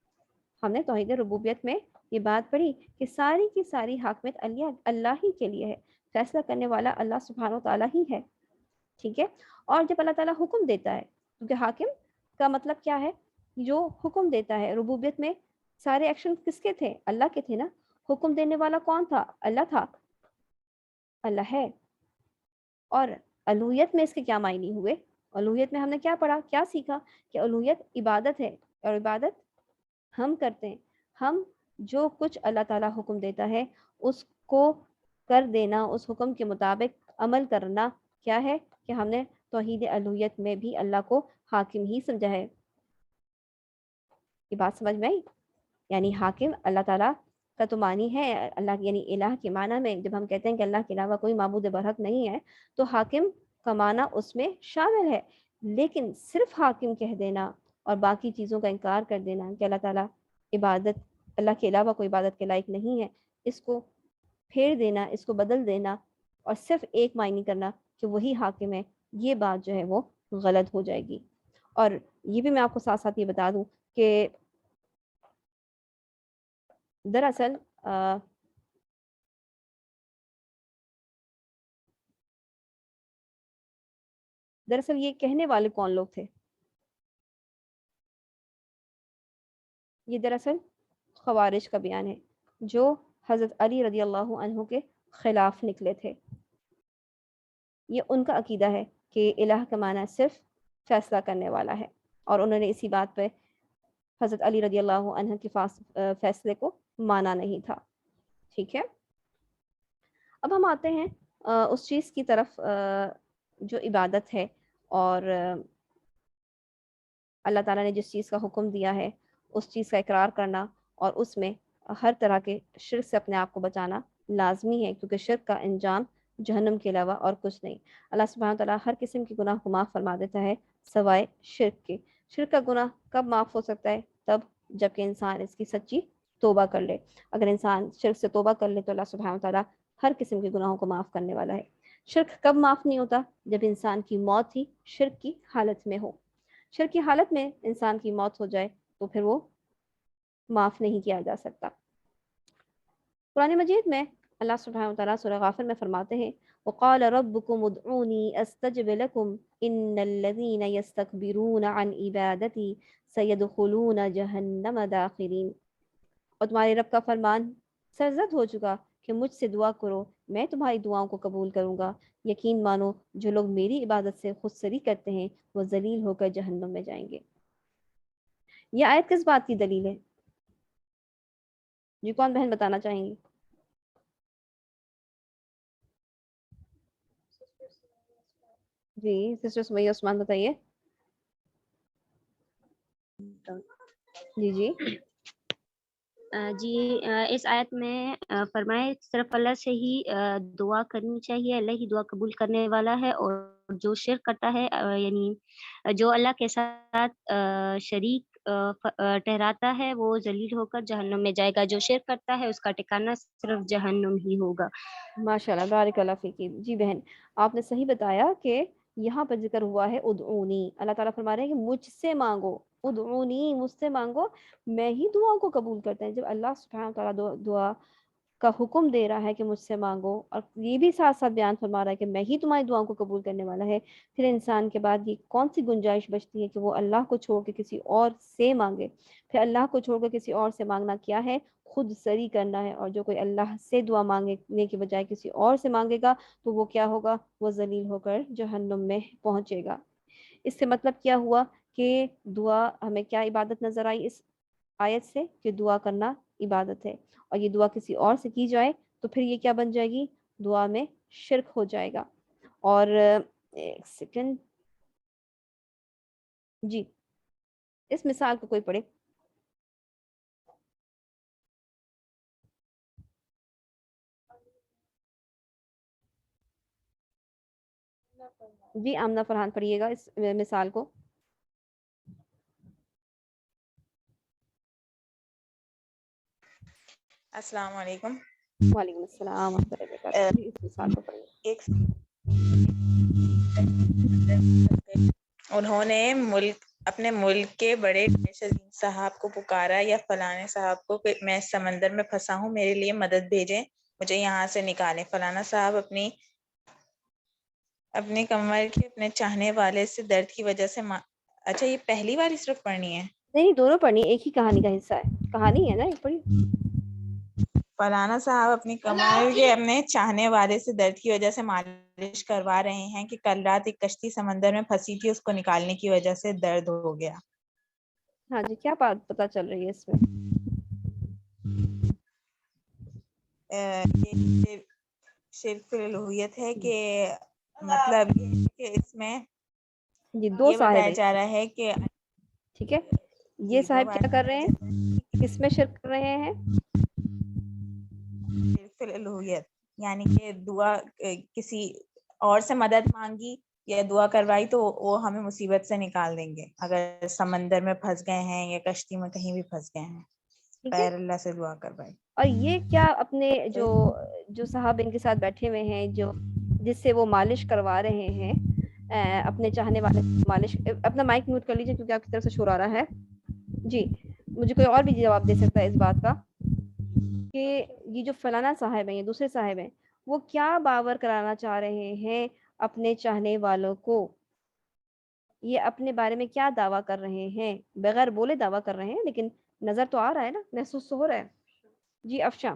हमने तौहीद रुबूबियत में ये बात पढ़ी कि सारी की सारी हाकिमियत अल्लाह ही के लिए है, फैसला करने वाला अल्लाह सुब्हानहू तआला ही है, ठीक है। और जब अल्लाह ताला हुक्म देता है, क्योंकि हाकिम का मतलब क्या है, जो हुक्म देता है। रुबूबियत में सारे एक्शन किसके थे? अल्लाह के थे ना। हुक्म देने वाला कौन था? अल्लाह था, अल्लाह है। और अलूहियत में इसके क्या मायने हुए? अलूहियत में हमने क्या पढ़ा, क्या सीखा कि अलूहियत इबादत है और इबादत हम करते हैं। हम जो कुछ अल्लाह ताला हुक्म देता है उसको कर देना, उस हुक्म के मुताबिक अमल करना क्या है कि हमने तौहीद अलूहियत में भी अल्लाह को हाकिम ही समझा है। ये बात समझ में आई? यानी हाकिम अल्लाह ताला का तो मानी है, अल्लाह यानी इलाह के माना में जब हम कहते हैं कि अल्लाह के अलावा कोई माबूद बरहक नहीं है, तो हाकिम का माना उसमें शामिल है। लेकिन सिर्फ हाकिम कह देना और बाकी चीज़ों का इनकार कर देना कि अल्लाह ताला इबादत, अल्लाह के अलावा कोई इबादत के लायक नहीं है, इसको फेर देना, इसको बदल देना और सिर्फ एक मायने करना कि वही हाकिम है, ये बात जो है वो गलत हो जाएगी। और ये भी मैं आपको साथ साथ ये बता दूं कि दरअसल ये कहने वाले कौन लोग थे? ये दरअसल ख़वारिज का बयान है जो हज़रत अली रज़ी अल्लाहु अन्हु के ख़िलाफ़ निकले थे। ये उनका अकीदा है कि इलाह का माना सिर्फ फैसला करने वाला है और उन्होंने इसी बात पे हज़रत अली रज़ी अल्लाहु अन्हु के फैसले को माना नहीं था, ठीक है। अब हम आते हैं उस चीज़ की तरफ जो इबादत है और अल्लाह ताला ने जिस चीज़ का हुक्म दिया है उस चीज़ का इकरार करना और उसमें हर तरह के शिर्क से अपने आप को बचाना लाजमी है, क्योंकि शिर्क का अंजाम जहन्नम के अलावा और कुछ नहीं। अल्लाह सुब्हानहू तआला हर किस्म के गुनाह को माफ़ फरमा देता है सवाए शिर्क के। शिर्क का गुनाह कब माफ़ हो सकता है? तब जबकि इंसान इसकी सच्ची तौबा कर ले। अगर इंसान शिर्क से तौबा कर ले तो अल्लाह सुब्हानहू तआला हर किस्म के गुनाहों को माफ़ करने वाला है। शिर्क कब माफ़ नहीं होता? जब इंसान की मौत ही शिर्क की हालत में हो। शिर्क की हालत में इंसान की मौत हो जाए तो फिर वो माफ़ नहीं किया जा सकता। कुरान मजीद में अल्लाह सुब्हानहू तआला सूरह गाफिर में फरमाते हैं, वक़ाल रब्बुकुम उदऊनी अस्तजिब लकुम, ان الذین یستکبرون عن عبادتی سیدخلون جہنم داخرین، اور تمہارے رب کا فرمان سرزد ہو چکا کہ مجھ سے دعا کرو، میں تمہاری دعاؤں کو قبول کروں گا، یقین مانو جو لوگ میری عبادت سے خود سری کرتے ہیں وہ ذلیل ہو کر جہنم میں جائیں گے۔ یہ آیت کس بات کی دلیل ہے؟ جی کون بہن بتانا چاہیں گی؟ جی سسٹر سمیہ عثمان بتائیے۔ جی جی جی اس آیت میں فرمائے صرف اللہ سے ہی دعا کرنی چاہیے، اللہ ہی دعا قبول کرنے والا ہے، اور جو شرک کرتا ہے یعنی جو اللہ کے ساتھ شریک ٹھہراتا ہے وہ ذلیل ہو کر جہنم میں جائے گا، جو شرک کرتا ہے اس کا ٹھکانہ صرف جہنم ہی ہوگا۔ ماشاء اللہ، بارک اللہ فیکی۔ جی بہن آپ نے صحیح بتایا کہ یہاں پر ذکر ہوا ہے ادعونی، اللہ تعالیٰ فرما رہے ہیں کہ مجھ سے مانگو، ادعونی مجھ سے مانگو، میں ہی دعاؤں کو قبول کرتا ہے۔ جب اللہ سبحانہ وتعالیٰ دعا کا حکم دے رہا ہے کہ مجھ سے مانگو، اور یہ بھی ساتھ ساتھ بیان فرما رہا ہے کہ میں ہی تمہاری دعاؤں کو قبول کرنے والا ہے، پھر انسان کے بعد یہ کون سی گنجائش بچتی ہے کہ وہ اللہ کو چھوڑ کے کسی اور سے مانگے؟ پھر اللہ کو چھوڑ کے کسی اور سے مانگنا کیا ہے؟ خود سری کرنا ہے، اور جو کوئی اللہ سے دعا مانگنے کے بجائے کسی اور سے مانگے گا تو وہ کیا ہوگا؟ وہ ذلیل ہو کر جہنم میں پہنچے گا۔ اس سے مطلب کیا ہوا کہ دعا ہمیں کیا عبادت نظر آئی اس آیت سے؟ کہ دعا کرنا عبادت ہے، اور یہ دعا کسی اور سے کی جائے تو پھر یہ کیا بن جائے گی؟ دعا میں شرک ہو جائے گا۔ اور ایک سیکنڈ، جی اس مثال کو کوئی پڑھے۔ جی آمنہ فرحان پڑھیے گا اس مثال کو۔ السلام علیکم۔ وعلیکم السلام ورحمۃ اللہ وبرکاتہ۔ جی اس مثال کو پڑھیے۔ انہوں نے اپنے ملک کے بڑے شزین صاحب کو پکارا، یا فلانے صاحب کو کہ میں سمندر میں پھنسا ہوں، میرے لیے مدد بھیجیں، مجھے یہاں سے نکالیں۔ فلانا صاحب اپنی کمر کے اپنے چاہنے والے سے درد کی وجہ سے اچھا یہ پہلی بار صرف پڑھنی ہے؟ نہیں دونوں پڑھنی، ایک ہی کہانی کا حصہ ہے، کہانی ہے نا ایک پڑھی۔ فلانا صاحب اپنی کمر کے اپنے چاہنے والے سے درد کی وجہ سے مالش کروا رہے ہیں کہ کل رات ایک کشتی سمندر میں پھنسی تھی، اس کو نکالنے کی وجہ سے درد ہو گیا۔ ہاں جی کیا بات پتہ چل رہی ہے اس میں؟ یہ شرک فی الوہیت ہے کہ مطلب کہ اس میں جی دو یہ صاحب بتایا ہیں، جا رہا ہے کہ ٹھیک ہے، یہ صاحب کیا کر رہے ہیں؟ کس میں شرک کر رہے ہیں؟ شرک فی الوہیت، یعنی کہ دعا کسی اور سے مدد مانگی یا دعا کروائی تو وہ ہمیں مصیبت سے نکال دیں گے، اگر سمندر میں پھنس گئے ہیں یا کشتی میں کہیں بھی پھنس گئے ہیں، غیر اللہ سے دعا کروائی۔ اور یہ کیا اپنے جو صاحب ان کے ساتھ بیٹھے ہوئے ہیں، جو جس سے وہ مالش کروا رہے ہیں، اپنے چاہنے والے مالش، اپنا مائک میوٹ کر لیجیے کیونکہ آپ کی طرف سے شور آ رہا ہے۔ جی مجھے کوئی اور بھی جواب دے سکتا ہے اس بات کا کہ یہ جو فلانا صاحب ہیں، یہ دوسرے صاحب ہیں، وہ کیا باور کرانا چاہ رہے ہیں اپنے چاہنے والوں کو؟ یہ اپنے بارے میں کیا دعویٰ کر رہے ہیں؟ بغیر بولے دعویٰ کر رہے ہیں، لیکن نظر تو آ رہا ہے نا، محسوس تو ہو رہا ہے۔ جی افشاں۔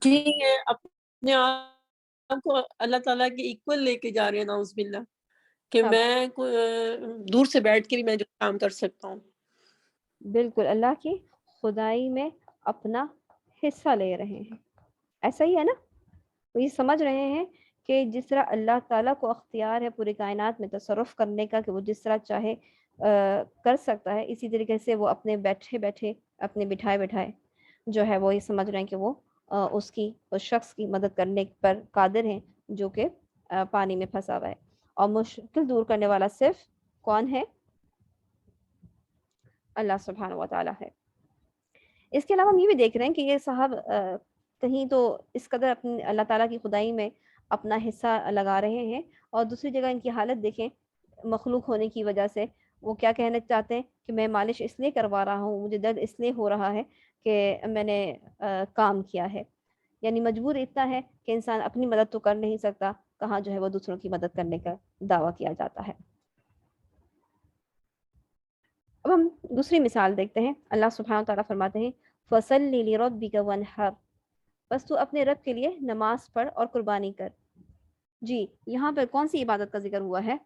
جی یہ اپنے آپ کو اللہ تعالیٰ کے ایکول لے کے جا رہے ہیں، نعوذ باللہ، کہ میں دور سے بیٹھ کے بھی میں جو کام کر سکتا ہوں۔ بالکل اللہ کی خدائی میں اپنا حصہ لے رہے ہیں، ایسا ہی ہے نا؟ وہ یہ سمجھ رہے ہیں کہ جس طرح اللہ تعالیٰ کو اختیار ہے پوری کائنات میں تصرف کرنے کا، کہ وہ جس طرح چاہے کر سکتا ہے، اسی طریقے سے وہ اپنے بیٹھے بیٹھے اپنے بٹھائے بٹھائے جو ہے وہ یہ سمجھ رہے ہیں کہ وہ اس شخص کی مدد کرنے پر قادر ہیں جو کہ پانی میں پھنسا ہوا ہے، اور مشکل دور کرنے والا صرف کون ہے؟ اللہ سبحانہ و تعالیٰ ہے۔ اس کے علاوہ ہم یہ بھی دیکھ رہے ہیں کہ یہ صاحب کہیں تو اس قدر اپنے اللہ تعالیٰ کی خدائی میں اپنا حصہ لگا رہے ہیں، اور دوسری جگہ ان کی حالت دیکھیں، مخلوق ہونے کی وجہ سے وہ کیا کہنا چاہتے ہیں کہ میں مالش اس لیے کروا رہا ہوں، مجھے درد اس لیے ہو رہا ہے کہ میں نے کام کیا ہے، यानी मजबूर इतना है कि इंसान अपनी मदद तो कर नहीं सकता, कहाँ जो है वो दूसरों की मदद करने का दावा किया जाता है। अब हम दूसरी मिसाल देखते हैं। अल्लाह सुब्हानहू व तआला फरमाते हैं फसल्लि लिरब्बिका वनहर, बस तू अपने रब के लिए नमाज पढ़ और कुर्बानी कर। जी, यहाँ पर कौन सी इबादत का जिक्र हुआ है?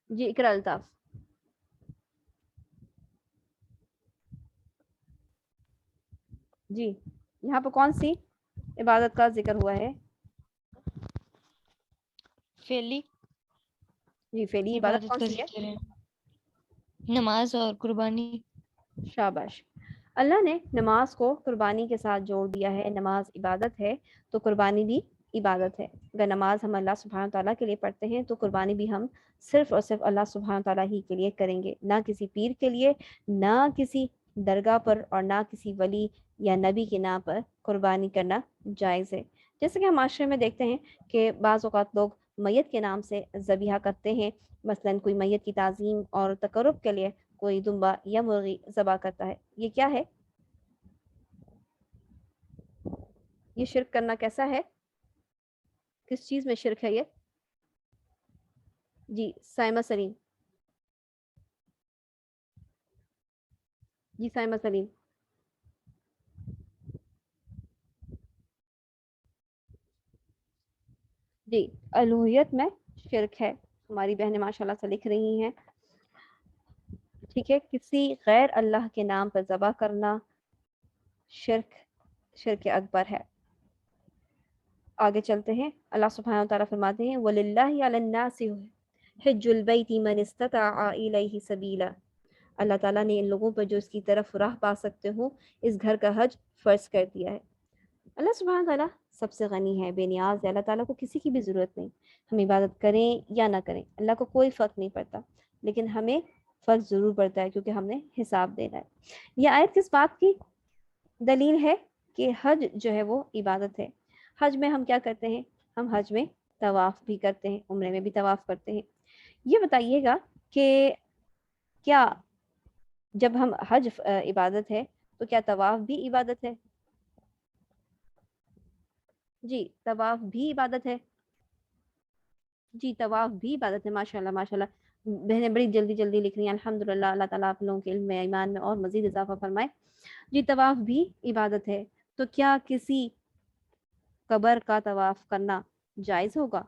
जी इकरा अल्ताफ। जी, यहाँ पर कौन सी इबादत का जिक्र हुआ है? फेली जी, फेली इबादत कौन का सी है? जिक्र है, नमाज और कुर्बानी। शाबाश। अल्लाह ने नमाज को कुर्बानी के साथ जोड़ दिया है। नमाज इबादत है तो कुर्बानी भी इबादत है। अगर नमाज हम अल्लाह सुब्हानहू तआला के लिए पढ़ते हैं तो कुर्बानी भी हम सिर्फ और सिर्फ अल्लाह सुब्हानहू तआला ही के लिए करेंगे, ना किसी पीर के लिए, ना किसी दरगाह पर और ना किसी वली या नबी के नाम पर कुर्बानी करना जायज़ है। जैसे कि हम माशरे में देखते हैं कि बाज़ औक़ात लोग मैयत के नाम से ज़बीहा करते हैं। मसलन कोई मैयत की ताज़ीम और तकर्रुब के लिए कोई दुम्बा या मुर्गी ज़बह करता है। ये क्या है? ये शिर्क करना कैसा है? किस चीज़ में शिर्क है ये? जी, साइमा सलीम। जी साइमा सलीम। जी, अलूहियत में शिर्क है। हमारी बहनें माशाल्लाह से लिख रही हैं। ठीक है, किसी गैर अल्लाह के नाम पर ज़बह करना शिर्क अकबर है। आगे चलते हैं। अल्लाह सुब्हानहू व तआला फरमाते हैं वलिल्लाहि अलन्नासि हिज्जुल बैति मन इस्तताअ इलैहि सबीला। अल्लाह ताला ने इन लोगों पर जो इसकी तरफ राह पा सकते हो इस घर का हज फ़र्ज़ कर दिया है। अल्लाह सुब्हानहू व तआला सबसे गनी है, बेनियाज़ है। अल्लाह ताला को किसी की भी ज़रूरत नहीं। हम इबादत करें या ना करें, अल्लाह को कोई फ़र्क नहीं पड़ता, लेकिन हमें फ़र्क ज़रूर पड़ता है क्योंकि हमने हिसाब देना है। यह आयत किस बात की दलील है कि हज जो है वो इबादत है। हज में हम क्या करते हैं? हम हज में तवाफ़ भी करते हैं, उम्रे में भी तवाफ़ करते हैं। ये बताइएगा कि क्या जब हम हज इबादत है तो क्या तवाफ़ भी इबादत है? जी, तवाफ़ भी इबादत है। जी, तवाफ़ भी इबादत है। माशाल्लाह माशाल्लाह, बहनें बड़ी जल्दी-जल्दी लिख रही हैं। अल्हम्दुलिल्लाह, अल्लाह ताला आप लोगों के इल्म में, ईमान में और मज़ीद इज़ाफ़ा फ़रमाए। जी, तवाफ़ भी इबादत है। तो क्या किसी कब्र का तवाफ़ करना जायज़ होगा?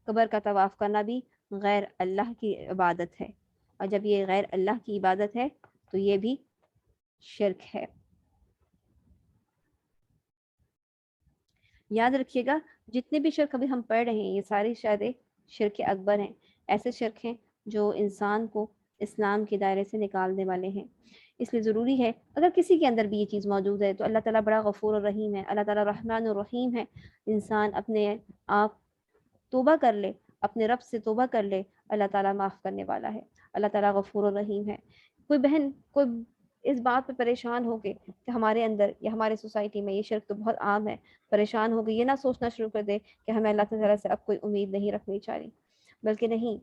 कब्र का तवाफ़ करना भी गैर अल्लाह की इबादत है, और जब ये गैर अल्लाह की इबादत है तो ये भी शिर्क है। याद रखिएगा, जितने भी शिर्क अभी हम पढ़ रहे हैं ये सारी शायद शिर्क अकबर हैं। ऐसे शिर्क हैं जो इंसान को इस्लाम के दायरे से निकालने वाले हैं। इसलिए ज़रूरी है अगर किसी के अंदर भी ये चीज़ मौजूद है तो अल्लाह ताला बड़ा गफ़ूर और रहीम है, अल्लाह ताला रहमान और रहीम है। इंसान अपने आप तौबा कर ले, अपने रब से तौबा कर ले, अल्लाह ताला माफ़ करने वाला है। अल्लाह ताला गफ़ूर और रहीम है। कोई बहन कोई इस बात पे परेशान हो के कि हमारे अंदर या हमारे सोसाइटी में ये शिर्क तो बहुत आम है, परेशान हो गई, ये ना सोचना शुरू कर दे कि हमें अल्लाह ताला से अब कोई उम्मीद नहीं रखनी चाहिए, बल्कि नहीं,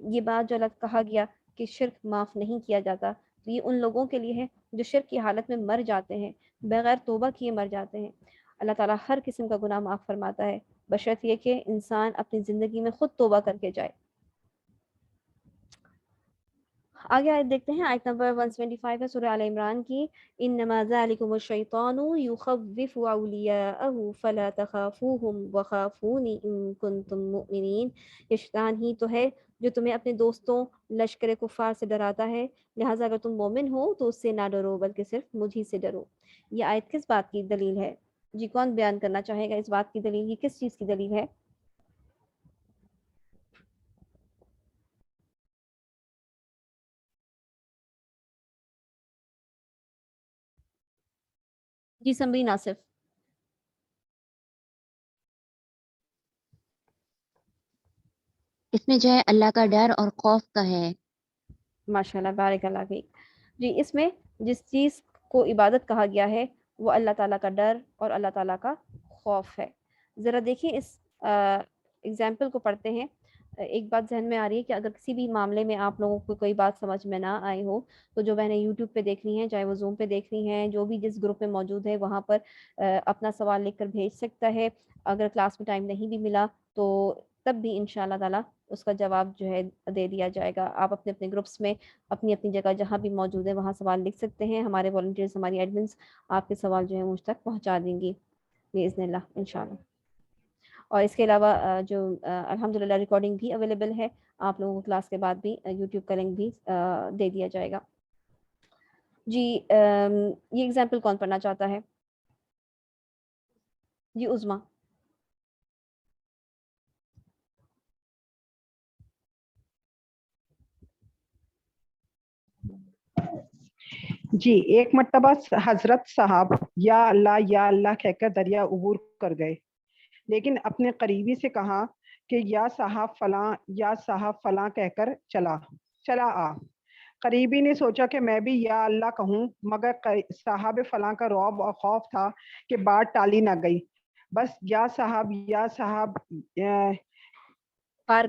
ये बात जो अलग कहा गया कि शिर्क माफ़ नहीं किया जाता, तो ये उन लोगों के लिए है जो शिर्क की हालत में मर जाते हैं, बगैर तौबा किए मर जाते हैं। अल्लाह ताला हर किस्म का गुनाह माफ़ फरमाता है, बशर्त ये कि इंसान अपनी ज़िंदगी में खुद तौबा करके जाए। आगे आयत देखते हैं। आयत नंबर 125 है सूरह आल इमरान की। इन्नमा ज़ालिकुमुश शैतानु युख़व्विफ़ु औलियाअहु फ़ला तख़ाफ़ूहुम वख़ाफ़ूनी इन कुन्तुम मुमिनीन। ये शैतान ही तो है जो तुम्हें अपने दोस्तों लश्कर कुफ़ार से डराता है, लिहाजा अगर तुम मोमिन हो तो उससे ना डरो बल्कि सिर्फ मुझी से डरो। ये आयत किस बात की दलील है? जी, कौन बयान करना चाहेगा इस बात की दलील? ये किस चीज़ की दलील है? जी, समरीन आसिफ। इसमें जो है अल्लाह का डर और खौफ का है। माशाल्लाह, बारिक अल्लाह फीक। जी, इसमें जिस चीज़ को इबादत कहा गया है वो अल्लाह ताला का डर और अल्लाह ताला का खौफ है। ज़रा देखिए इस एग्जाम्पल को पढ़ते हैं। एक बात ज़हन में आ रही है कि अगर किसी भी मामले में आप लोगों को कोई बात समझ में ना आई हो, तो जो बहनें यूट्यूब पे देख रही हैं, चाहे वो ज़ूम पे देख रही हैं, जो भी जिस ग्रुप में मौजूद है वहाँ पर अपना सवाल लिखकर भेज सकता है। अगर क्लास में टाइम नहीं भी मिला तो तब भी इंशाअल्लाह ताला उसका जवाब जो है दे दिया जाएगा। आप अपने-अपने ग्रुप्स में अपनी-अपनी जगह जहाँ भी मौजूद है वहाँ सवाल लिख सकते हैं। हमारे वॉलंटियर्स, हमारी एडमिन्स आपके सवाल जो है मुझ तक पहुँचा देंगी बिइज़्निल्लाह इंशाअल्लाह। और इसके अलावा जो अल्हम्दुलिल्लाह रिकॉर्डिंग भी अवेलेबल है, आप लोगों को क्लास के बाद भी यूट्यूब का लिंक भी दे दिया जाएगा। जी ये एग्ज़ाम्पल कौन पढ़ना चाहता है? जी उज़मा। जी, एक मर्तबा हजरत साहब या अल्लाह कहकर दरिया अबूर कर गए, लेकिन अपने करीबी से कहा कि या साहब फलां कहकर चला आ। करीबी ने सोचा कि मैं भी या अल्लाह कहूँ, मगर साहब फलां का रौब और खौफ था कि बात टाली ना गई। बस या साहब पार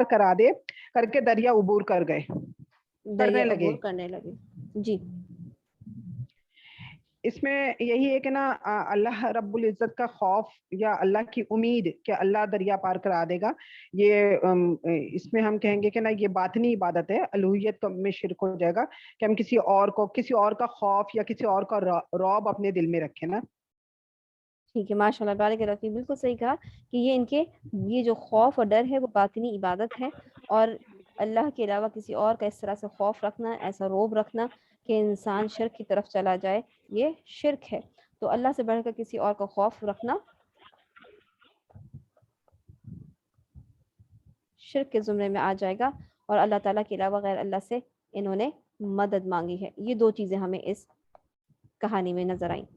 करा दे करके दरिया अबूर कर गए, दरिया लगे। अबूर करने लगे। जी इसमें यही है कि ना अल्लाह रब्बुल इज़्ज़त का खौफ या अल्लाह की उम्मीद कि अल्लाह दरिया पार करा देगा, ये इसमें हम कहेंगे कि ना ये बातनी इबादत है। अलूहियत में शिरक हो जाएगा कि हम किसी और का खौफ या किसी और का रौब अपने दिल में रखें ना। ठीक है, माशाल्लाह बारिक अल्लाह फ़ीक। बिल्कुल सही कहा कि ये जो खौफ और डर है वो बातिनी इबादत है, और अल्लाह के अलावा किसी और का इस तरह से खौफ रखना, ऐसा रौब रखना कि इंसान शिर्क की तरफ चला जाए, ये शिर्क है। तो अल्लाह से बढ़कर किसी और का खौफ रखना शिर्क के ज़ुमरे में आ जाएगा, और अल्लाह ताला के अलावा गैर अल्लाह से इन्होंने मदद मांगी है। ये 2 चीज़ें हमें इस कहानी में नज़र आई।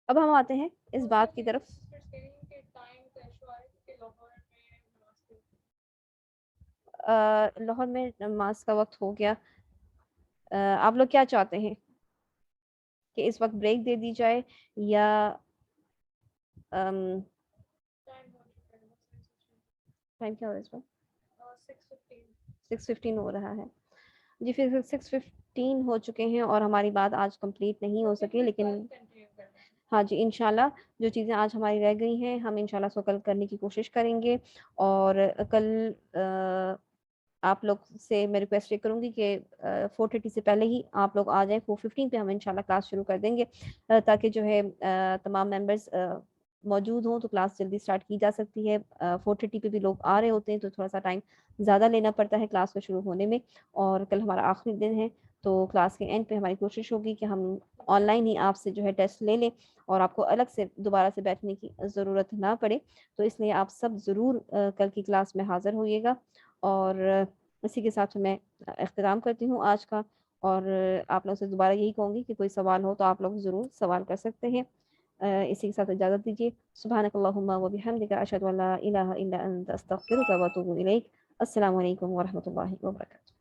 अब हम आते हैं इस बात की तरफ लाहौर में नमाज का वक्त हो गया। आप लोग क्या चाहते हैं कि इस वक्त ब्रेक दे दी जाए या टाइम क्या हो रहा है इस वक्त? 6:15 हो रहा है। जी फिर 6:15 हो चुके हैं और हमारी बात आज कंप्लीट नहीं हो सकी, लेकिन हाँ जी, इंशाल्लाह जो चीज़ें आज हमारी रह गई हैं हम इंशाल्लाह उसको कल करने की कोशिश करेंगे। और कल आप लोग से मैं रिक्वेस्ट ये करूँगी कि 4:30 से पहले ही आप लोग आ जाएँ। 4:15 पे हम इंशाल्लाह क्लास शुरू कर देंगे, ताकि जो है तमाम मेंबर्स मौजूद हों तो क्लास जल्दी स्टार्ट की जा सकती है। 4:30 पे भी लोग आ रहे होते हैं तो थोड़ा-सा टाइम ज़्यादा लेना पड़ता है क्लास को शुरू होने में, और कल हमारा आखिरी दिन है तो क्लास के एंड पे हमारी कोशिश होगी कि हम ऑनलाइन ही आपसे जो है टेस्ट ले लें और आपको अलग से दोबारा से बैठने की ज़रूरत ना पड़े। तो इसलिए आप सब ज़रूर कल की क्लास में हाज़िर होइएगा। और इसी के साथ मैं इख्तिताम करती हूँ आज का, और आप लोगों से दोबारा यही कहूँगी कि कोई सवाल हो तो आप लोग ज़रूर सवाल कर सकते हैं। इसी के साथ इजाज़त दीजिए। सुब्हानकल्लाहुम्मा व बिहम्दिका अशहदु अल्ला इलाहा इल्ला अंता अस्तगफिरुका व अतूबु इलैक। अस्सलामु अलैकुम व रहमतुल्लाहि व बरकातुहू।